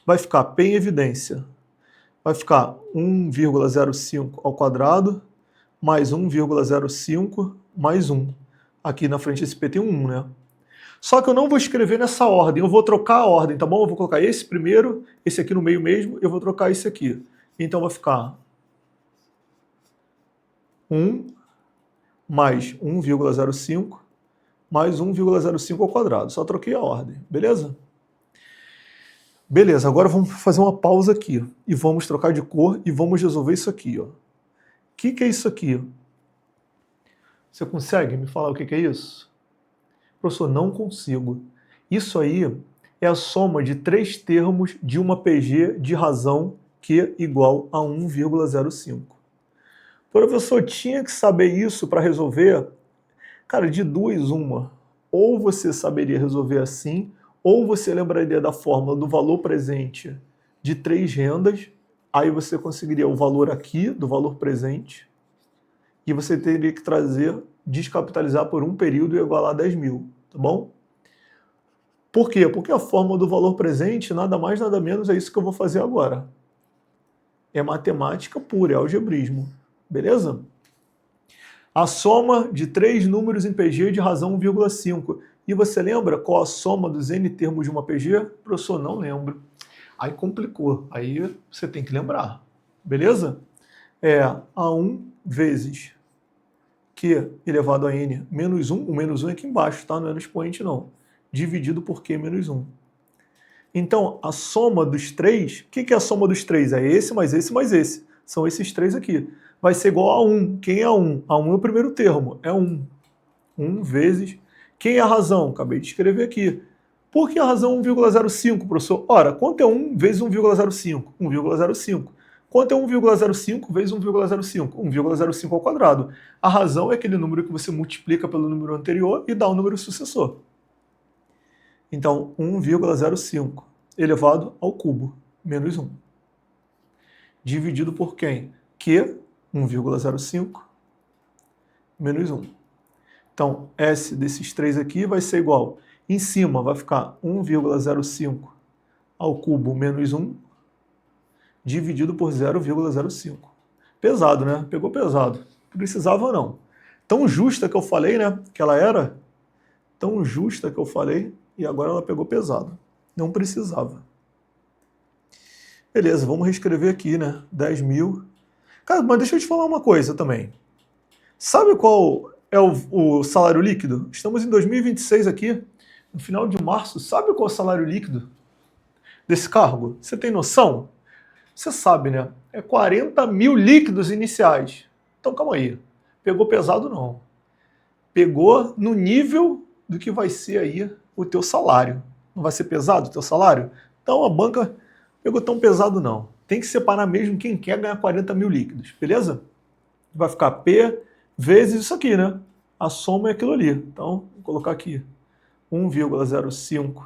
Vai ficar P em evidência. Vai ficar 1,05 ao quadrado mais 1,05 mais 1. Aqui na frente esse P tem um 1, né? Só que eu não vou escrever nessa ordem, eu vou trocar a ordem, tá bom? Eu vou colocar esse primeiro, esse aqui no meio mesmo, eu vou trocar esse aqui. Então vai ficar 1 mais 1,05 mais 1,05 ao quadrado. Só troquei a ordem, beleza? Beleza, agora vamos fazer uma pausa aqui e vamos trocar de cor e vamos resolver isso aqui, O que é isso aqui? Você consegue me falar o que é isso? Professor, não consigo. Isso aí é a soma de 3 termos de uma PG de razão Q igual a 1,05. Professor, tinha que saber isso para resolver? Cara, de duas, uma. Ou você saberia resolver assim, ou você lembraria da fórmula do valor presente de 3 rendas, aí você conseguiria o valor aqui do valor presente, e você teria que descapitalizar por um período e igualar a 10 mil, tá bom? Por quê? Porque a fórmula do valor presente, nada mais, nada menos, é isso que eu vou fazer agora. É matemática pura, é algebrismo, beleza? A soma de 3 números em PG de razão 1,5. E você lembra qual a soma dos n termos de uma PG? Professor, não lembro. Aí complicou, aí você tem que lembrar, beleza? É A1 vezes Q elevado a N menos 1, o menos 1 é aqui embaixo, tá? Não é no expoente não, dividido por Q menos 1. Então, a soma dos 3, o que é a soma dos 3? É esse mais esse mais esse. São esses 3 aqui. Vai ser igual a 1. Quem é 1? A1 é o primeiro termo, é 1. 1 vezes... Quem é a razão? Acabei de escrever aqui. Por que a razão 1,05, professor? Ora, quanto é 1 vezes 1,05? 1,05. Quanto é 1,05 vezes 1,05? 1,05 ao quadrado. A razão é aquele número que você multiplica pelo número anterior e dá o número sucessor. Então, 1,05 elevado ao cubo, menos 1. Dividido por quem? Q, 1,05, menos 1. Então, S desses 3 aqui vai ser igual. Em cima vai ficar 1,05 ao cubo menos 1, dividido por 0,05. Pesado, né? Pegou pesado. Precisava não. Tão justa que eu falei, né? Que ela era. Tão justa que eu falei. E agora ela pegou pesado. Não precisava. Beleza, vamos reescrever aqui, né? 10 mil. Cara, mas deixa eu te falar uma coisa também. Sabe qual é o salário líquido? Estamos em 2026 aqui, no final de março. Sabe qual é o salário líquido desse cargo? Você tem noção? Você sabe, né? É 40 mil líquidos iniciais. Então, calma aí. Pegou pesado, não. Pegou no nível do que vai ser aí o teu salário. Não vai ser pesado o teu salário? Então, a banca pegou tão pesado, não. Tem que separar mesmo quem quer ganhar 40 mil líquidos, beleza? Vai ficar P vezes isso aqui, né? A soma é aquilo ali. Então, vou colocar aqui 1,05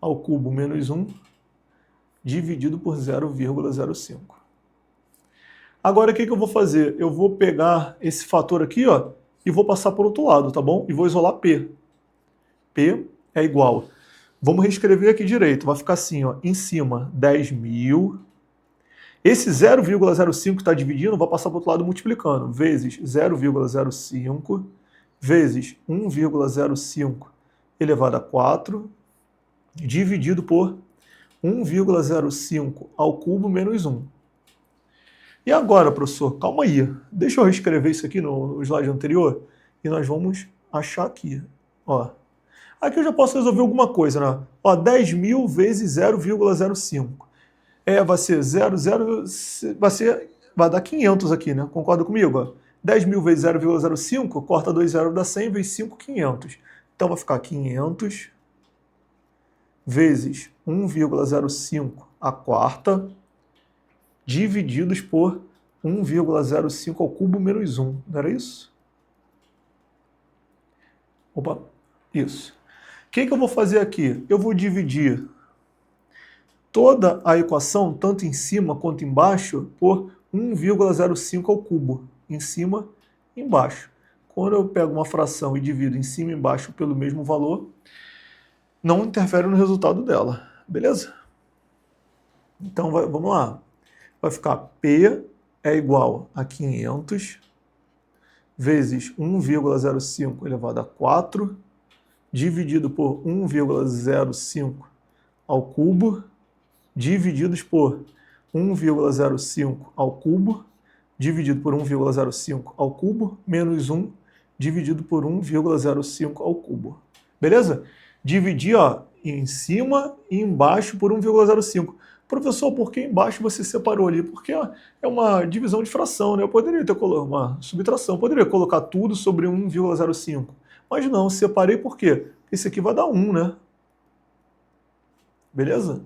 ao cubo menos 1 dividido por 0,05. Agora, o que eu vou fazer? Eu vou pegar esse fator aqui, ó, e vou passar para o outro lado, tá bom? E vou isolar P. P é igual. Vamos reescrever aqui direito. Vai ficar assim, ó, em cima, 10 mil. Esse 0,05 está dividindo, vai passar para o outro lado multiplicando. Vezes 0,05 vezes 1,05 elevado a 4 dividido por 1,05 ao cubo menos 1. E agora, professor, calma aí. Deixa eu reescrever isso aqui no slide anterior e nós vamos achar aqui. Ó. Aqui eu já posso resolver alguma coisa, né? Ó, 10 mil vezes 0,05. Vai ser 0, vai dar 500 aqui, né? Concorda comigo? Ó? 10 mil vezes 0,05, corta 2 zeros dá 100, vezes 5, 500. Então vai ficar 500 vezes 1,05 a quarta, divididos por 1,05 ao cubo menos 1. Não era isso? Opa, isso. O que eu vou fazer aqui? Eu vou dividir toda a equação, tanto em cima quanto embaixo, por 1,05 ao cubo. Em cima e embaixo. Quando eu pego uma fração e divido em cima e embaixo pelo mesmo valor, não interfere no resultado dela. Beleza? Então, vamos lá. Vai ficar P é igual a 500 vezes 1,05 elevado a 4, dividido por 1,05 ao cubo, divididos por 1,05 ao cubo, dividido por 1,05 ao cubo, menos 1, dividido por 1,05 ao cubo. Beleza? Dividir, ó, em cima e embaixo por 1,05. Professor, por que embaixo você separou ali? Porque é uma divisão de fração, né? Eu poderia ter colocado uma subtração, eu poderia colocar tudo sobre 1,05. Mas não, separei por quê? Esse aqui vai dar 1, né? Beleza?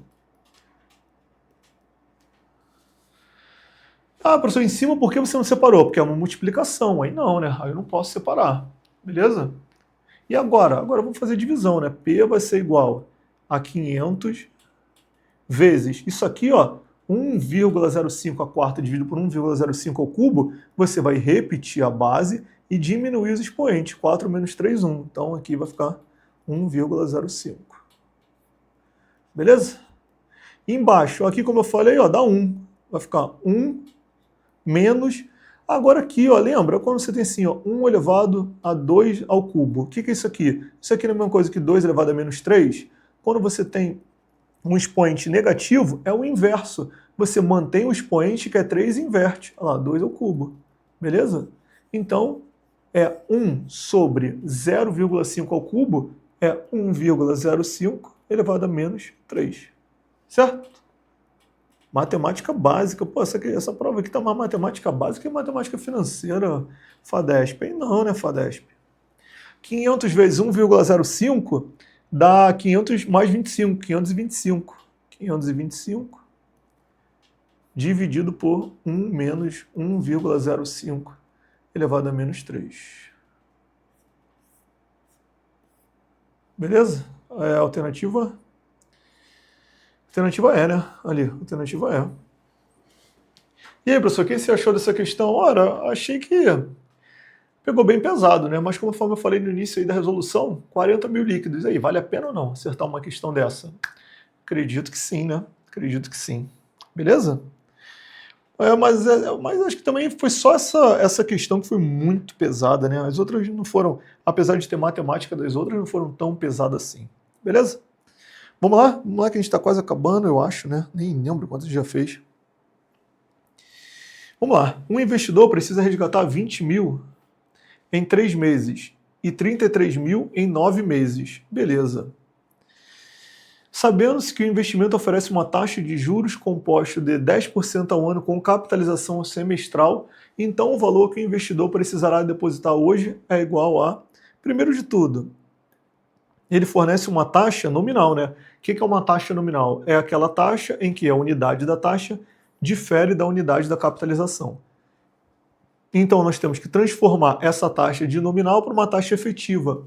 Ah, professor, em cima por que você não separou? Porque é uma multiplicação. Aí não, né? Aí eu não posso separar. Beleza? E agora? Agora vamos fazer divisão, né? P vai ser igual a 500 vezes isso aqui, ó, 1,05 a quarta dividido por 1,05 ao cubo, você vai repetir a base e diminuir os expoentes, 4 menos 3, 1. Então aqui vai ficar 1,05. Beleza? E embaixo, aqui como eu falei, ó, dá 1. Vai ficar 1 menos... Agora aqui, ó, lembra quando você tem assim, ó, 1 elevado a 2 ao cubo. O que é isso aqui? Isso aqui não é a mesma coisa que 2 elevado a menos 3? Quando você tem um expoente negativo, é o inverso. Você mantém o expoente, que é 3, e inverte. Olha lá, 2 ao cubo. Beleza? Então, é 1 sobre 0,5 ao cubo, é 1,05 elevado a menos 3. Certo? Matemática básica. Pô, essa prova aqui tá mais matemática básica que matemática financeira, FADESP. Aí não, né, FADESP? 500 vezes 1,05 dá 500 mais 25, 525. 525 dividido por 1 menos 1,05 elevado a menos 3. Beleza? É a alternativa? Alternativa é, né? Ali, alternativa é. E aí, professor, o que você achou dessa questão? Ora, achei que pegou bem pesado, né? Mas conforme eu falei no início aí da resolução, 40 mil líquidos. Aí, vale a pena ou não acertar uma questão dessa? Acredito que sim, né? Acredito que sim. Beleza? Mas acho que também foi só essa questão que foi muito pesada, né? As outras não foram, apesar de ter matemática das outras, não foram tão pesadas assim. Beleza? Vamos lá que a gente está quase acabando, eu acho, né? Nem lembro quanto a gente já fez. Vamos lá. Um investidor precisa resgatar 20 mil em 3 meses e 33 mil em 9 meses. Beleza. Sabendo-se que o investimento oferece uma taxa de juros composta de 10% ao ano com capitalização semestral, então o valor que o investidor precisará depositar hoje é igual a, primeiro de tudo, ele fornece uma taxa nominal, né? O que é uma taxa nominal? É aquela taxa em que a unidade da taxa difere da unidade da capitalização. Então nós temos que transformar essa taxa de nominal para uma taxa efetiva.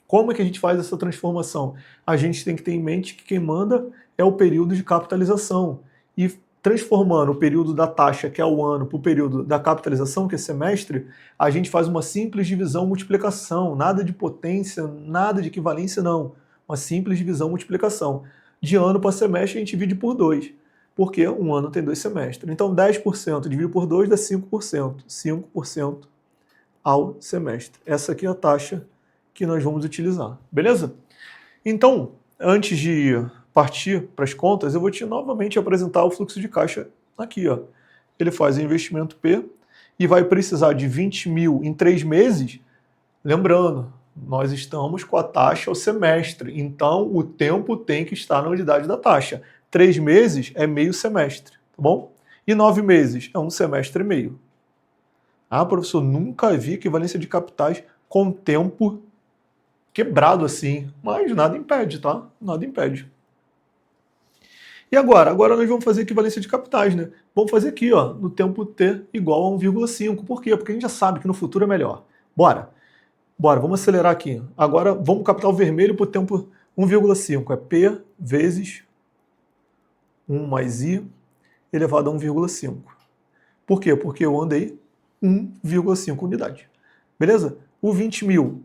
Como é que a gente faz essa transformação? A gente tem que ter em mente que quem manda é o período de capitalização. E transformando o período da taxa, que é o ano, para o período da capitalização, que é semestre, a gente faz uma simples divisão multiplicação, nada de potência, nada de equivalência, não. Uma simples divisão multiplicação. De ano para semestre a gente divide por 2, porque um ano tem 2 semestres. Então 10% dividido por 2 dá 5%. 5% ao semestre. Essa aqui é a taxa que nós vamos utilizar, beleza? Então, antes de partir para as contas, eu vou te novamente apresentar o fluxo de caixa aqui, ó. Ele faz o investimento P e vai precisar de 20 mil em 3 meses. Lembrando, nós estamos com a taxa ao semestre, então o tempo tem que estar na unidade da taxa. 3 meses é meio semestre, tá bom? E 9 meses é um semestre e meio. Ah, professor, nunca vi equivalência de capitais com tempo quebrado assim, mas nada impede, tá? Nada impede. E agora? Agora nós vamos fazer equivalência de capitais, né? Vamos fazer aqui, ó, no tempo t igual a 1,5. Por quê? Porque a gente já sabe que no futuro é melhor. Bora! Bora, vamos acelerar aqui. Agora vamos capital vermelho para o tempo 1,5. É P vezes 1 mais I elevado a 1,5. Por quê? Porque eu andei 1,5 unidade. Beleza? O 20 mil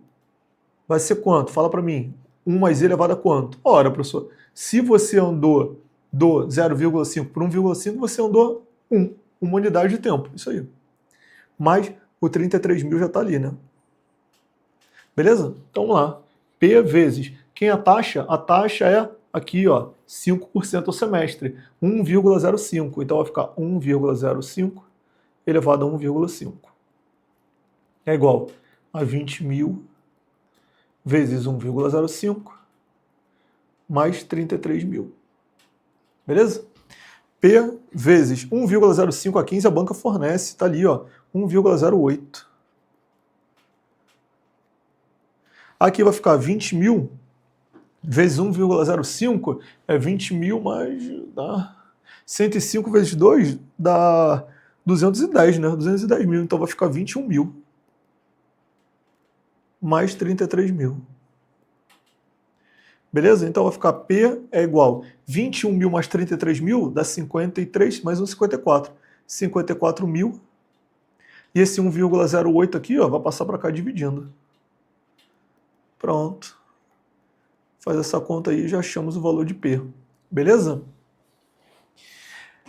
vai ser quanto? Fala para mim. 1 mais I elevado a quanto? Ora, professor, se você andou do 0,5 por 1,5, você andou 1, uma unidade de tempo. Isso aí. Mas o 33 mil já está ali, né? Beleza? Então vamos lá. P vezes. Quem é a taxa? A taxa é aqui, ó, 5% ao semestre. 1,05. Então vai ficar 1,05 elevado a 1,5. É igual a 20 mil vezes 1,05 mais 33 mil. Beleza? P vezes 1,05 a 15 a banca fornece, tá ali, ó, 1,08. Aqui vai ficar 20 mil vezes 1,05 é 20 mil mais dá 105 vezes 2 dá 210, né? 210 mil, então vai ficar 21 mil. Mais 33 mil. Beleza? Então vai ficar P é igual 21 mil mais 33 mil, dá 53, mais um 54. 54 mil. E esse 1,08 aqui, ó, vai passar para cá dividindo. Pronto. Faz essa conta aí e já achamos o valor de P. Beleza?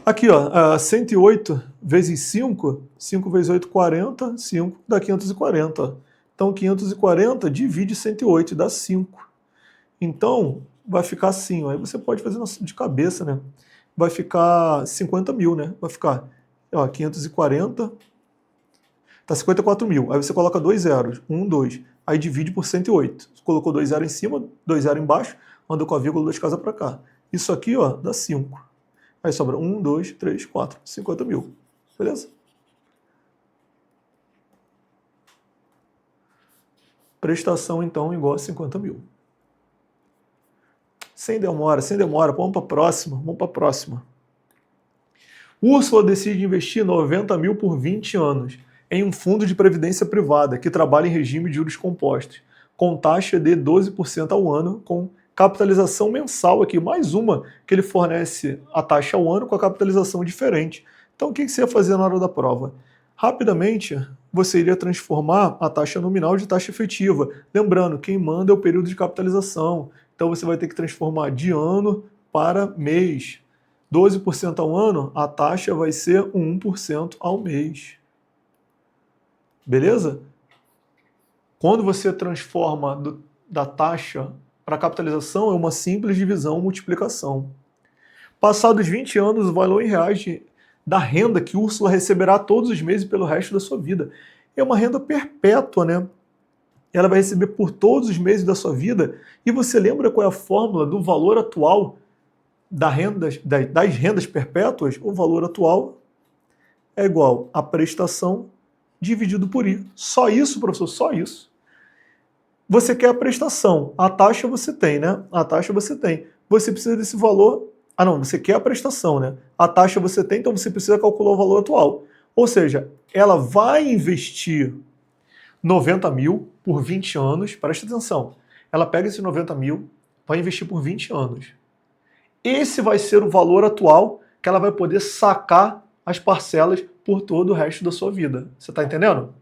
Aqui, ó, 108 vezes 5, 5 vezes 8, 40, 5 dá 540. Ó. Então, 540 divide 108, dá 5. Então, vai ficar assim, ó. Aí você pode fazer de cabeça, né? Vai ficar 50 mil, né? Vai ficar, ó, 540, tá 54 mil. Aí você coloca 2 zeros, 1, 2. Aí divide por 108. Você colocou 2 zeros em cima, 2 zeros embaixo, anda com a vírgula 2 casas para cá. Isso aqui, ó, dá 5. Aí sobra 1, 2, 3, 4, 50 mil. Beleza? Prestação, então, igual a 50 mil. Sem demora. Vamos para a próxima. Úrsula decide investir 90 mil por 20 anos em um fundo de previdência privada que trabalha em regime de juros compostos, com taxa de 12% ao ano, com capitalização mensal aqui, mais uma que ele fornece a taxa ao ano com a capitalização diferente. Então o que você ia fazer na hora da prova? Rapidamente, você iria transformar a taxa nominal de taxa efetiva. Lembrando, quem manda é o período de capitalização. Então você vai ter que transformar de ano para mês. 12% ao ano, a taxa vai ser 1% ao mês. Beleza? Quando você transforma da taxa para capitalização, é uma simples divisão, multiplicação. Passados 20 anos, o valor em reais da renda que Úrsula receberá todos os meses pelo resto da sua vida. É uma renda perpétua, né? Ela vai receber por todos os meses da sua vida. E você lembra qual é a fórmula do valor atual das rendas perpétuas? O valor atual é igual a prestação dividido por I. Só isso, professor, só isso. Você quer a prestação, a taxa você tem, né? A taxa você tem. Você precisa desse valor. Ah, não, você quer a prestação, né? A taxa você tem, então você precisa calcular o valor atual. Ou seja, ela vai investir 90 mil por 20 anos. Presta atenção. Ela pega esses 90 mil, vai investir por 20 anos. Esse vai ser o valor atual que ela vai poder sacar as parcelas por todo o resto da sua vida. Você está entendendo?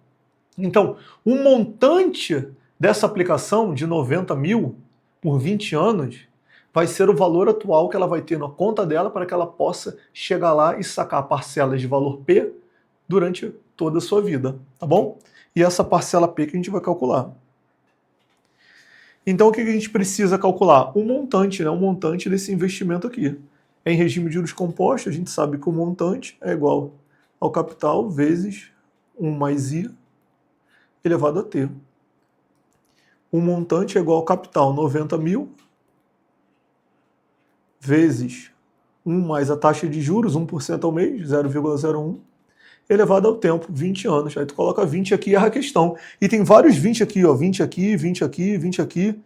Então, o montante dessa aplicação de 90 mil por 20 anos vai ser o valor atual que ela vai ter na conta dela para que ela possa chegar lá e sacar parcelas de valor P durante toda a sua vida, tá bom? E essa parcela P que a gente vai calcular. Então, o que a gente precisa calcular? O montante, né? O montante desse investimento aqui. Em regime de juros compostos, a gente sabe que o montante é igual ao capital vezes 1 mais I elevado a T. O montante é igual ao capital 90 mil vezes 1 mais a taxa de juros, 1% ao mês, 0,01, elevado ao tempo, 20 anos. Aí tu coloca 20 aqui e erra a questão. E tem vários 20 aqui, ó, 20 aqui, 20 aqui, 20 aqui.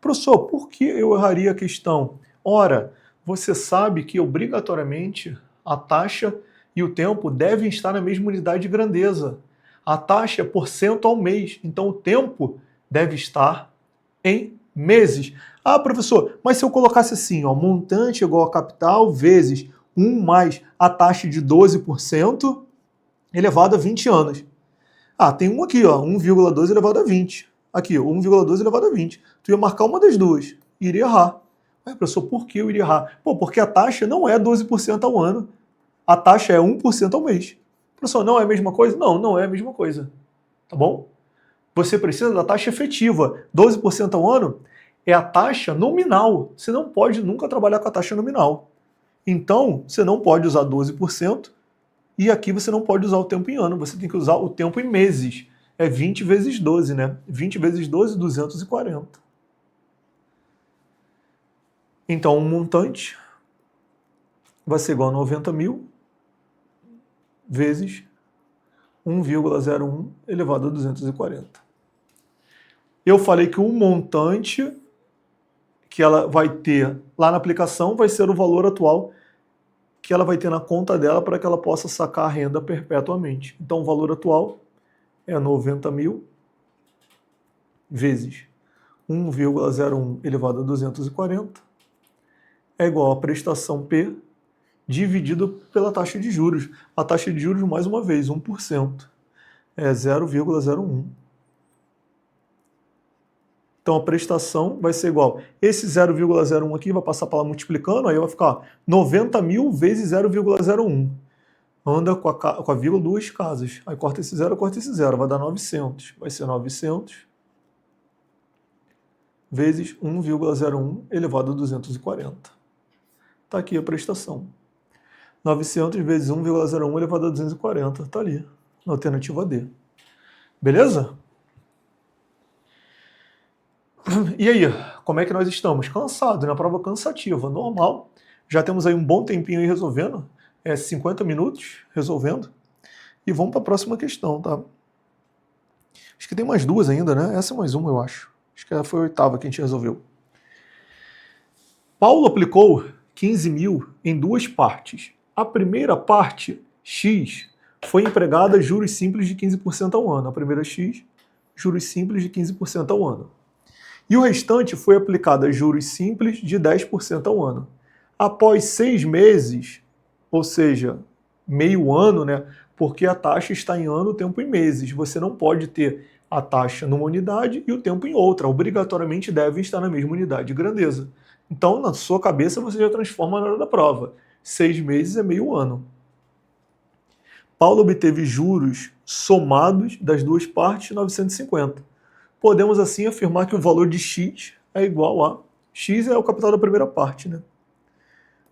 Professor, por que eu erraria a questão? Ora, você sabe que obrigatoriamente a taxa e o tempo devem estar na mesma unidade de grandeza. A taxa é porcento ao mês, então o tempo deve estar em meses. Ah, professor, mas se eu colocasse assim, ó, montante igual a capital vezes 1 mais a taxa de 12% elevado a 20 anos. Ah, tem um aqui, ó, 1,2 elevado a 20. Aqui, 1,2 elevado a 20. Tu ia marcar uma das duas, iria errar. Mas, professor, por que eu iria errar? Pô, porque a taxa não é 12% ao ano. A taxa é 1% ao mês. Professor, não é a mesma coisa? Não, não é a mesma coisa. Tá bom? Você precisa da taxa efetiva. 12% ao ano é a taxa nominal. Você não pode nunca trabalhar com a taxa nominal. Então, você não pode usar 12%. E aqui você não pode usar o tempo em ano, você tem que usar o tempo em meses. É 20 vezes 12, né? 20 vezes 12, 240. Então, o montante vai ser igual a 90 mil vezes 1,01 elevado a 240. Eu falei que o montante que ela vai ter lá na aplicação vai ser o valor atual que ela vai ter na conta dela para que ela possa sacar a renda perpetuamente. Então, o valor atual é 90 mil vezes 1,01 elevado a 240 é igual a prestação P dividido pela taxa de juros. A taxa de juros, mais uma vez, 1%. É 0,01. Então a prestação vai ser igual. Esse 0,01 aqui vai passar para lá multiplicando, aí vai ficar 90 mil vezes 0,01. Anda com a vírgula duas casas. Aí corta esse zero, vai dar 900. Vai ser 900 vezes 1,01 elevado a 240. Está aqui a prestação. 900 vezes 1,01 elevado a 240. Está ali, na alternativa D. Beleza? E aí, como é que nós estamos? Cansados, né? Prova cansativa, normal. Já temos aí um bom tempinho aí resolvendo. 50 minutos resolvendo. E vamos para a próxima questão, tá? Acho que tem mais duas ainda, né? Essa é mais uma, eu acho. Acho que foi a oitava que a gente resolveu. Paulo aplicou 15 mil em duas partes. A primeira parte, X, foi empregada juros simples de 15% ao ano. A primeira X, juros simples de 15% ao ano. E o restante foi aplicado a juros simples de 10% ao ano. Após 6 meses, ou seja, meio ano, né? Porque a taxa está em ano, o tempo em meses. Você não pode ter a taxa numa unidade e o tempo em outra. Obrigatoriamente devem estar na mesma unidade de grandeza. Então, na sua cabeça, você já transforma na hora da prova. 6 meses é meio ano. Paulo obteve juros somados das duas partes, 950. Podemos assim afirmar que o valor de X é igual a... X é o capital da primeira parte, né?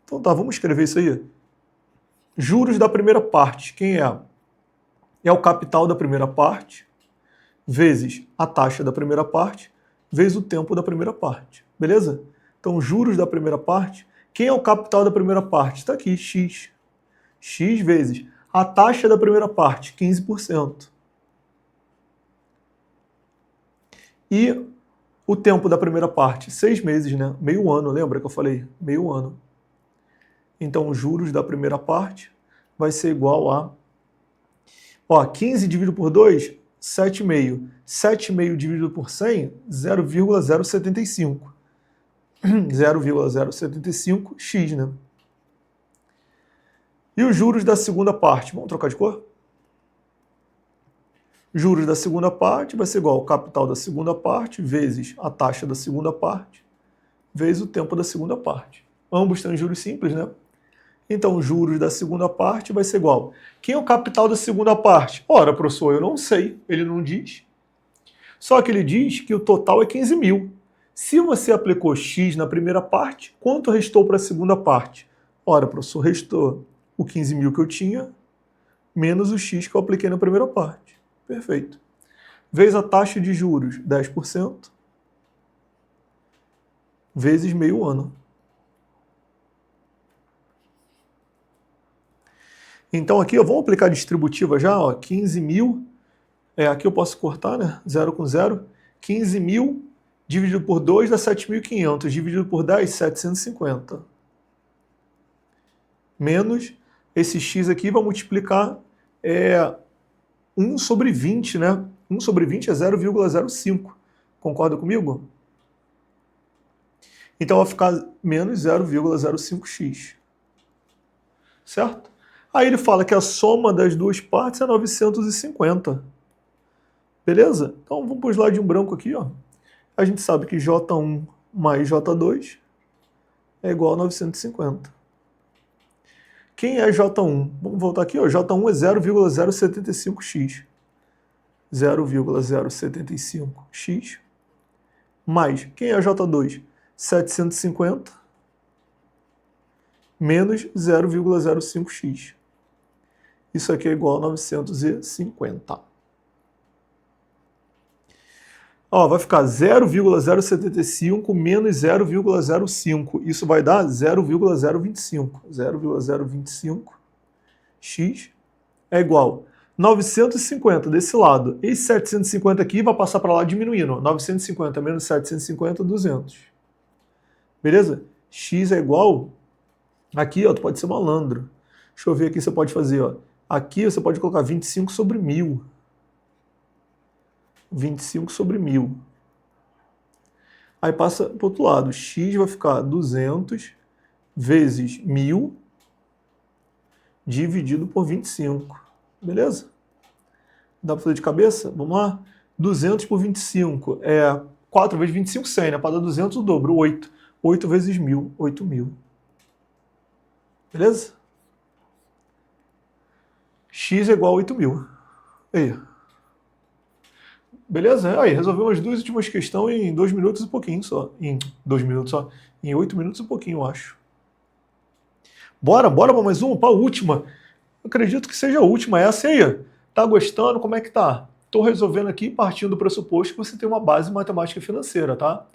Então tá, vamos escrever isso aí. Juros da primeira parte, quem é? É o capital da primeira parte, vezes a taxa da primeira parte, vezes o tempo da primeira parte. Beleza? Então, juros da primeira parte, quem é o capital da primeira parte? Está aqui, X. X vezes a taxa da primeira parte, 15%. E o tempo da primeira parte, 6 meses, né? Meio ano, lembra que eu falei? Meio ano. Então, os juros da primeira parte vai ser igual a... 15 dividido por 2, 7,5. 7,5 dividido por 100, 0,075. 0,075x, né? E os juros da segunda parte? Vamos trocar de cor? Juros da segunda parte vai ser igual ao capital da segunda parte vezes a taxa da segunda parte vezes o tempo da segunda parte. Ambos têm juros simples, né? Então, juros da segunda parte vai ser igual. Quem é o capital da segunda parte? Ora, professor, eu não sei. Ele não diz. Só que ele diz que o total é 15 mil. Se você aplicou X na primeira parte, quanto restou para a segunda parte? Ora, professor, restou o 15 mil que eu tinha, menos o X que eu apliquei na primeira parte. Perfeito. Vezes a taxa de juros, 10%, vezes meio ano. Então aqui, vamos aplicar a distributiva já, 15 mil, aqui eu posso cortar, né, 0 com 0, 15 mil dividido por 2 dá 7.500, dividido por 10, 750. Menos esse x aqui vai multiplicar 1 sobre 20, né? 1 sobre 20 é 0,05. Concorda comigo? Então vai ficar menos 0,05x. Certo? Aí ele fala que a soma das duas partes é 950. Beleza? Então vamos para o slide branco aqui, ó. A gente sabe que J1 mais J2 é igual a 950. Quem é J1? Vamos voltar aqui, ó. J1 é 0,075x. 0,075x. Mais, quem é J2? 750 menos 0,05x. Isso aqui é igual a 950. Vai ficar 0,075 menos 0,05. Isso vai dar 0,025. 0,025x é igual a 950 desse lado. Esse 750 aqui vai passar para lá diminuindo. 950 menos 750, 200. Beleza? X é igual Aqui, ó, tu pode ser malandro. Deixa eu ver aqui, você pode fazer, ó. Aqui você pode colocar 25 sobre 1000. 25 sobre 1000. Aí passa para o outro lado. X vai ficar 200 vezes 1000 dividido por 25. Beleza? Dá para fazer de cabeça? Vamos lá? 200 por 25 é 4 vezes 25, 100, né? Para dar 200, o dobro, 8. 8 vezes 1000, 8000. Beleza? X é igual a 8000. Aí. Beleza? Aí, resolvemos as duas últimas questões em 2 minutos e pouquinho só. Em 2 minutos só. Em 8 minutos e pouquinho, eu acho. Bora para mais uma, para a última. Acredito que seja a última essa aí. Tá gostando? Como é que tá? Estou resolvendo aqui partindo do pressuposto que você tem uma base em matemática financeira, tá?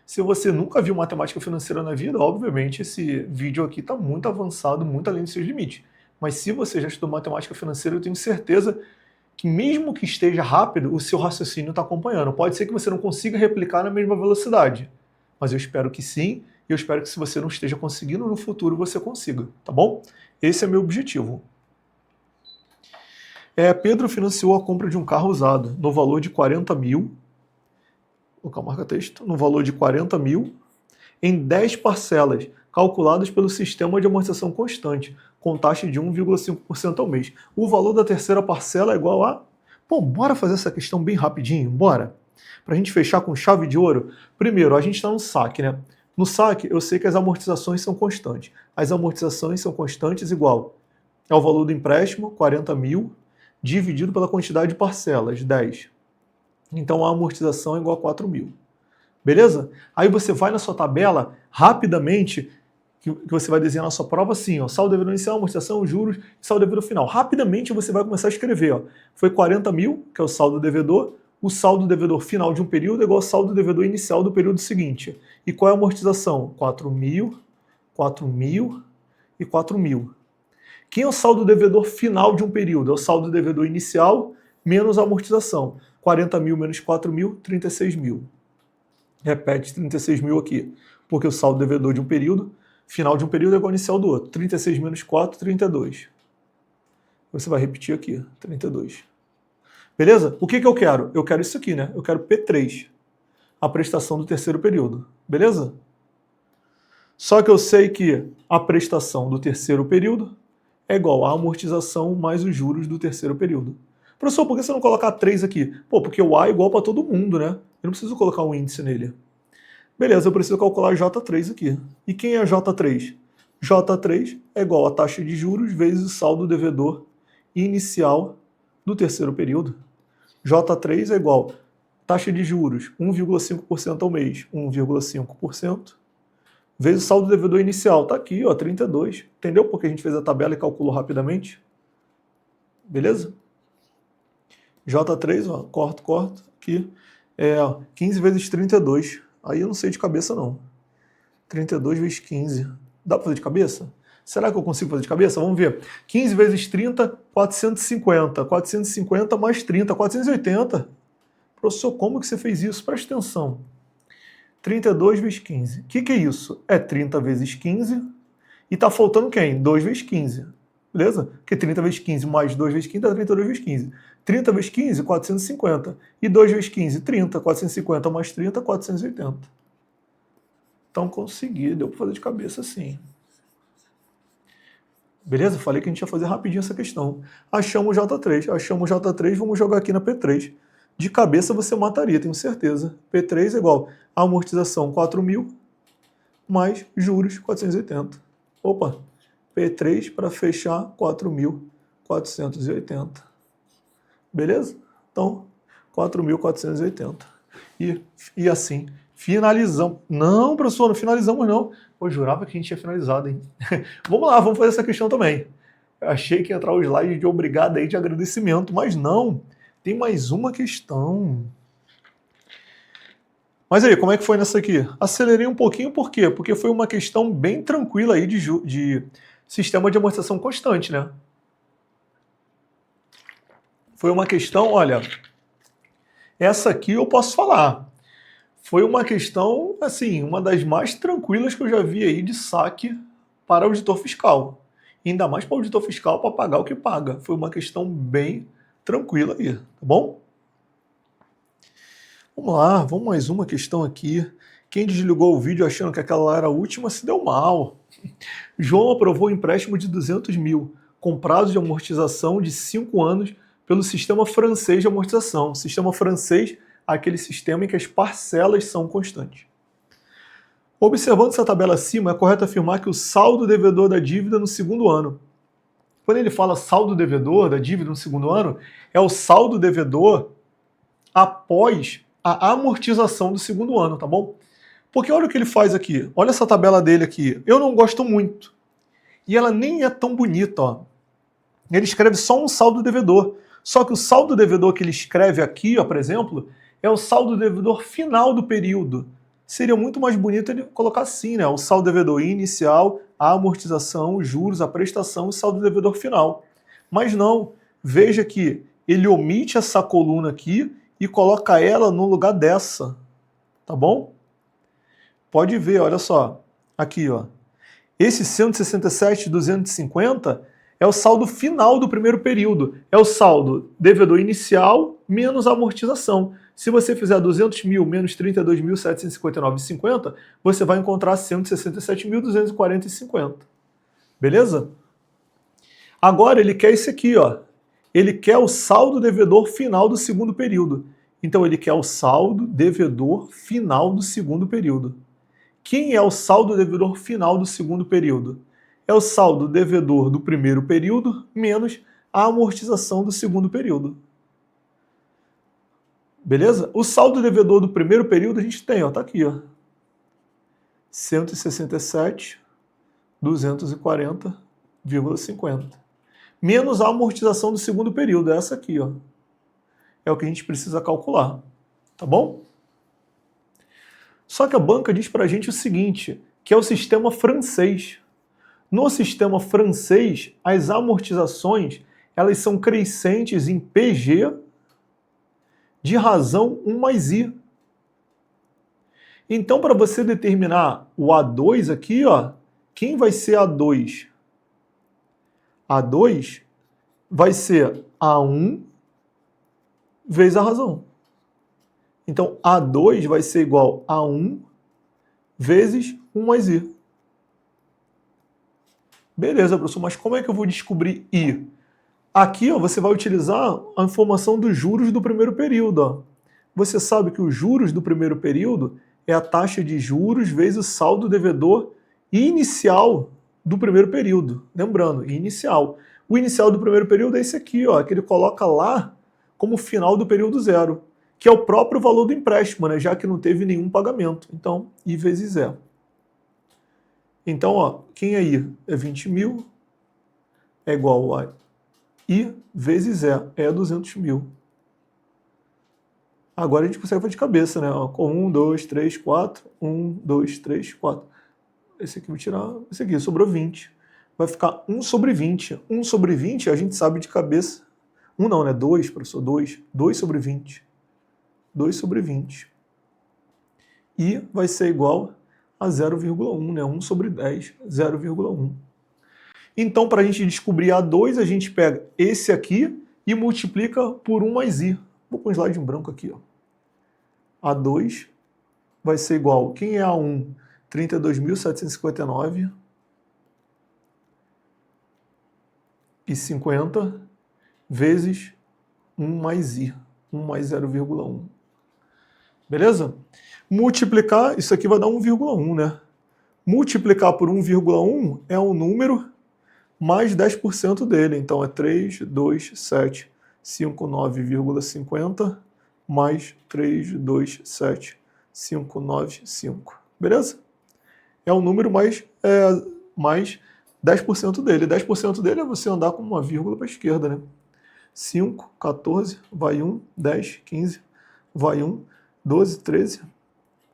Se você nunca viu matemática financeira na vida, obviamente esse vídeo aqui está muito avançado, muito além dos seus limites. Mas se você já estudou matemática financeira, eu tenho certeza que mesmo que esteja rápido, o seu raciocínio está acompanhando. Pode ser que você não consiga replicar na mesma velocidade, mas eu espero que sim, e eu espero que se você não esteja conseguindo, no futuro você consiga, tá bom? Esse é meu objetivo. Pedro financiou a compra de um carro usado no valor de 40 mil, vou colocar marca-texto, no valor de 40 mil, em 10 parcelas, calculadas pelo sistema de amortização constante, com taxa de 1,5% ao mês. O valor da terceira parcela é igual a... Pô, bora fazer essa questão bem rapidinho, bora? Para a gente fechar com chave de ouro. Primeiro, a gente está no saque, né? No saque, eu sei que as amortizações são constantes. As amortizações são constantes igual ao valor do empréstimo, 40 mil, dividido pela quantidade de parcelas, 10. Então a amortização é igual a 4 mil. Beleza? Aí você vai na sua tabela, rapidamente, que você vai desenhar na sua prova assim, ó, saldo devedor inicial, amortização, juros, saldo devedor final. Rapidamente você vai começar a escrever, ó, foi 40 mil, que é o saldo devedor, o saldo devedor final de um período é igual ao saldo devedor inicial do período seguinte. E qual é a amortização? 4 mil, 4 mil e 4 mil. Quem é o saldo devedor final de um período? É o saldo devedor inicial menos a amortização. 40 mil menos 4 mil, 36 mil. Repete 36 mil aqui, porque o saldo devedor de um período, final de um período é igual ao inicial do outro. 36 menos 4, 32. Você vai repetir aqui, 32. Beleza? O que eu quero? Eu quero isso aqui, né? Eu quero P3, a prestação do terceiro período. Beleza? Só que eu sei que a prestação do terceiro período é igual à amortização mais os juros do terceiro período. Professor, por que você não colocar 3 aqui? Pô, porque o A é igual para todo mundo, né? Eu não preciso colocar um índice nele. Beleza, eu preciso calcular J3 aqui. E quem é J3? J3 é igual a taxa de juros vezes o saldo devedor inicial do terceiro período. J3 é igual a taxa de juros 1,5% ao mês, 1,5%, vezes o saldo devedor inicial. Está aqui, ó, 32. Entendeu porque a gente fez a tabela e calculou rapidamente? Beleza? J3, ó, corto, aqui, 15 vezes 32. Aí eu não sei de cabeça, não. 32 vezes 15. Dá para fazer de cabeça? Será que eu consigo fazer de cabeça? Vamos ver. 15 vezes 30, 450. 450 mais 30, 480. Professor, como que você fez isso? Presta atenção. 32 vezes 15. O que é isso? É 30 vezes 15. E está faltando quem? 2 vezes 15. Beleza? Porque 30 vezes 15 mais 2 vezes 15 dá 32 vezes 15. 30 vezes 15, 450. E 2 vezes 15, 30. 450 mais 30, 480. Então consegui, deu para fazer de cabeça assim. Beleza? Falei que a gente ia fazer rapidinho essa questão. Achamos o J3. Achamos o J3, vamos jogar aqui na P3. De cabeça você mataria, tenho certeza. P3 é igual a amortização 4 mil mais juros 480. Opa! P3 para fechar 4.480. Beleza? Então, 4.480. E assim, finalizamos. Não, professor, não finalizamos não. Eu jurava que a gente tinha finalizado, hein? Vamos lá, vamos fazer essa questão também. Eu achei que ia entrar o slide de obrigado aí, de agradecimento, mas não. Tem mais uma questão. Mas aí, como é que foi nessa aqui? Acelerei um pouquinho, por quê? Porque foi uma questão bem tranquila aí de sistema de amortização constante, né? Foi uma questão, olha, essa aqui eu posso falar. Foi uma questão, assim, uma das mais tranquilas que eu já vi aí de saque para auditor fiscal. Ainda mais para auditor fiscal para pagar o que paga. Foi uma questão bem tranquila aí, tá bom? Vamos lá, vamos mais uma questão aqui. Quem desligou o vídeo achando que aquela lá era a última se deu mal. João aprovou um empréstimo de 200 mil, com prazo de amortização de 5 anos, pelo sistema francês de amortização. O sistema francês é aquele sistema em que as parcelas são constantes. Observando essa tabela acima, é correto afirmar que o saldo devedor da dívida no segundo ano. Quando ele fala saldo devedor da dívida no segundo ano, é o saldo devedor após a amortização do segundo ano, tá bom? Porque olha o que ele faz aqui. Olha essa tabela dele aqui. Eu não gosto muito. E ela nem é tão bonita, ó. Ele escreve só um saldo devedor. Só que o saldo devedor que ele escreve aqui, ó, por exemplo, é o saldo devedor final do período. Seria muito mais bonito ele colocar assim, né? O saldo devedor inicial, a amortização, os juros, a prestação e o saldo devedor final. Mas não. Veja que ele omite essa coluna aqui e coloca ela no lugar dessa. Tá bom? Pode ver, olha só. Aqui, ó. Esse 167.250 é o saldo final do primeiro período. É o saldo devedor inicial menos a amortização. Se você fizer 200 mil menos 32.759,50, você vai encontrar 167.240,50. Beleza? Agora ele quer esse aqui, ó. Ele quer o saldo devedor final do segundo período. Então ele quer o saldo devedor final do segundo período. Quem é o saldo devedor final do segundo período? É o saldo devedor do primeiro período menos a amortização do segundo período. Beleza? O saldo devedor do primeiro período a gente tem, ó, tá aqui, ó. 167.240,50. Menos a amortização do segundo período, é essa aqui, ó. É o que a gente precisa calcular, tá bom? Só que a banca diz pra gente o seguinte, que é o sistema francês. No sistema francês, as amortizações, elas são crescentes em PG de razão 1 mais I. Então, para você determinar o A2 aqui, ó, quem vai ser A2? A2 vai ser A1 vezes a razão. Então, A2 vai ser igual a 1 vezes 1 mais I. Beleza, professor, mas como é que eu vou descobrir I? Aqui, ó, você vai utilizar a informação dos juros do primeiro período. Ó. Você sabe que os juros do primeiro período é a taxa de juros vezes o saldo devedor inicial do primeiro período. Lembrando, inicial. O inicial do primeiro período é esse aqui, ó, que ele coloca lá como final do período zero, que é o próprio valor do empréstimo, né, já que não teve nenhum pagamento. Então, I vezes zero. Então, ó, quem é I? É 20 mil, é igual a I vezes E, é 200 mil. Agora a gente consegue fazer de cabeça, né? 1, 2, 3, 4, 1, 2, 3, 4. Esse aqui eu vou tirar, esse aqui, sobrou 20. Vai ficar 1 sobre 20. 1 sobre 20 a gente sabe de cabeça. 1 não, né? 2, professor, 2. 2 sobre 20. 2 sobre 20. I vai ser igual a 0,1, né? 1 sobre 10, 0,1. Então, para a gente descobrir A2, a gente pega esse aqui e multiplica por 1 mais I. Vou pôr um slide em branco aqui. Ó. A2 vai ser igual, quem é A1? 32.759 e 50 vezes 1 mais I. 1 mais 0,1. Beleza? Multiplicar, isso aqui vai dar 1,1, né? Multiplicar por 1,1 é um número mais 10% dele. Então é 32759,50 mais 32759,5. Beleza? É um número mais 10% dele. 10% dele é você andar com uma vírgula para a esquerda, né? 5, 14, vai 1, 10, 15, vai 1, 12, 13,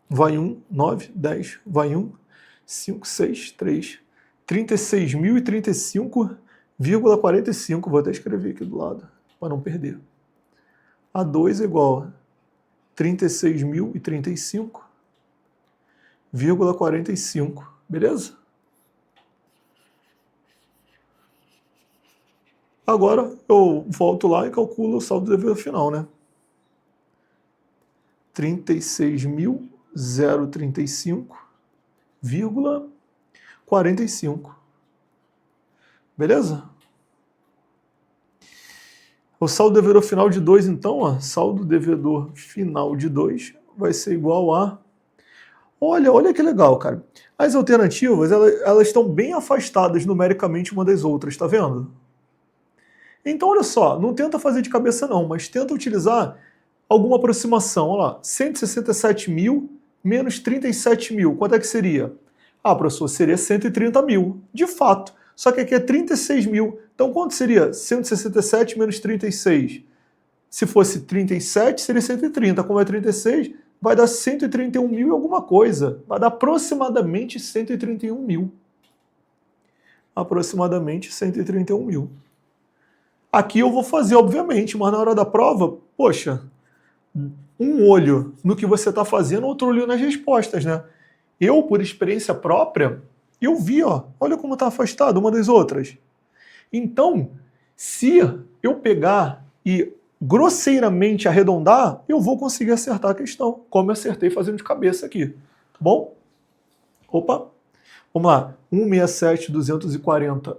vai 1, 9, 10, vai 1, 5, 6, 3, 36.035,45. Vou até escrever aqui do lado, para não perder. A2 é igual a 36.035,45. Beleza? Agora eu volto lá e calculo o saldo do devedor final, né? 36.035,45. Beleza? O saldo devedor final de 2, então, ó, saldo devedor final de 2 vai ser igual a... Olha que legal, cara. As alternativas, elas estão bem afastadas numericamente uma das outras, tá vendo? Então, olha só, não tenta fazer de cabeça não, mas tenta utilizar alguma aproximação. Olha lá, 167 mil menos 37 mil, quanto é que seria? Ah, professor, seria 130 mil, de fato. Só que aqui é 36 mil. Então, quanto seria 167 menos 36? Se fosse 37, seria 130. Como é 36, vai dar 131 mil e alguma coisa. Vai dar aproximadamente 131 mil. Aproximadamente 131 mil. Aqui eu vou fazer, obviamente, mas na hora da prova, poxa, um olho no que você está fazendo, outro olho nas respostas, né? Eu, por experiência própria, eu vi, ó, olha como está afastado uma das outras. Então, se eu pegar e grosseiramente arredondar, eu vou conseguir acertar a questão, como eu acertei fazendo de cabeça aqui, tá bom? Opa, vamos lá, 167.240,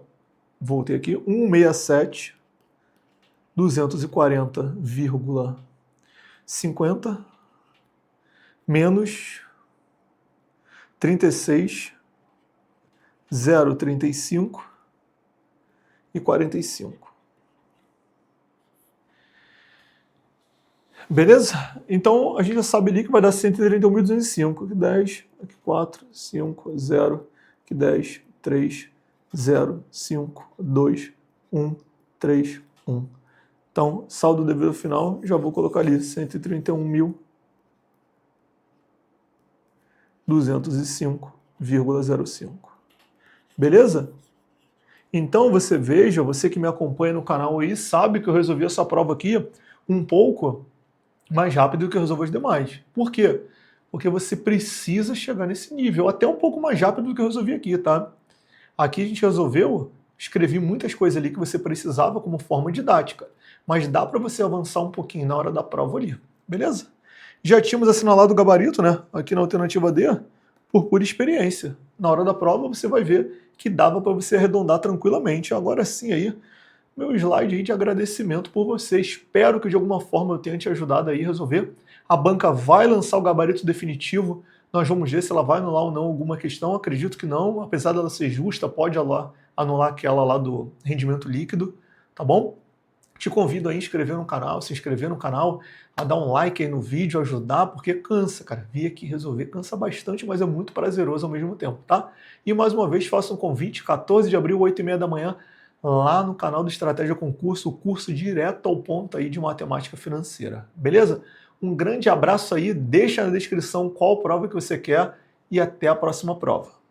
voltei aqui, 167.240,50 menos 36.035 e 45. Beleza? Então a gente já sabe ali que vai dar 131.205. Aqui 10, aqui 4, 5, 0, aqui 10, 3, 0, 5, 2, 1, 3, 1. Então, saldo devedor final, já vou colocar ali 131.205,05. Beleza? Então você veja, você que me acompanha no canal aí, sabe que eu resolvi essa prova aqui um pouco mais rápido do que eu resolvo as demais. Por quê? Porque você precisa chegar nesse nível, até um pouco mais rápido do que eu resolvi aqui, tá? Aqui a gente resolveu, escrevi muitas coisas ali que você precisava como forma didática, mas dá para você avançar um pouquinho na hora da prova ali, beleza? Já tínhamos assinalado o gabarito, né, aqui na alternativa D, por pura experiência. Na hora da prova você vai ver que dava para você arredondar tranquilamente. Agora sim aí, meu slide aí de agradecimento por você. Espero que de alguma forma eu tenha te ajudado aí a resolver. A banca vai lançar o gabarito definitivo. Nós vamos ver se ela vai anular ou não alguma questão. Acredito que não, apesar dela ser justa, pode anular aquela lá do rendimento líquido, tá bom? Te convido a inscrever no canal, se inscrever no canal, a dar um like aí no vídeo, ajudar, porque cansa, cara. Vir aqui resolver cansa bastante, mas é muito prazeroso ao mesmo tempo, tá? E mais uma vez faço um convite, 14 de abril, 8h30 da manhã, lá no canal do Estratégia Concurso, o curso direto ao ponto aí de matemática financeira, beleza? Um grande abraço aí, deixa na descrição qual prova que você quer e até a próxima prova.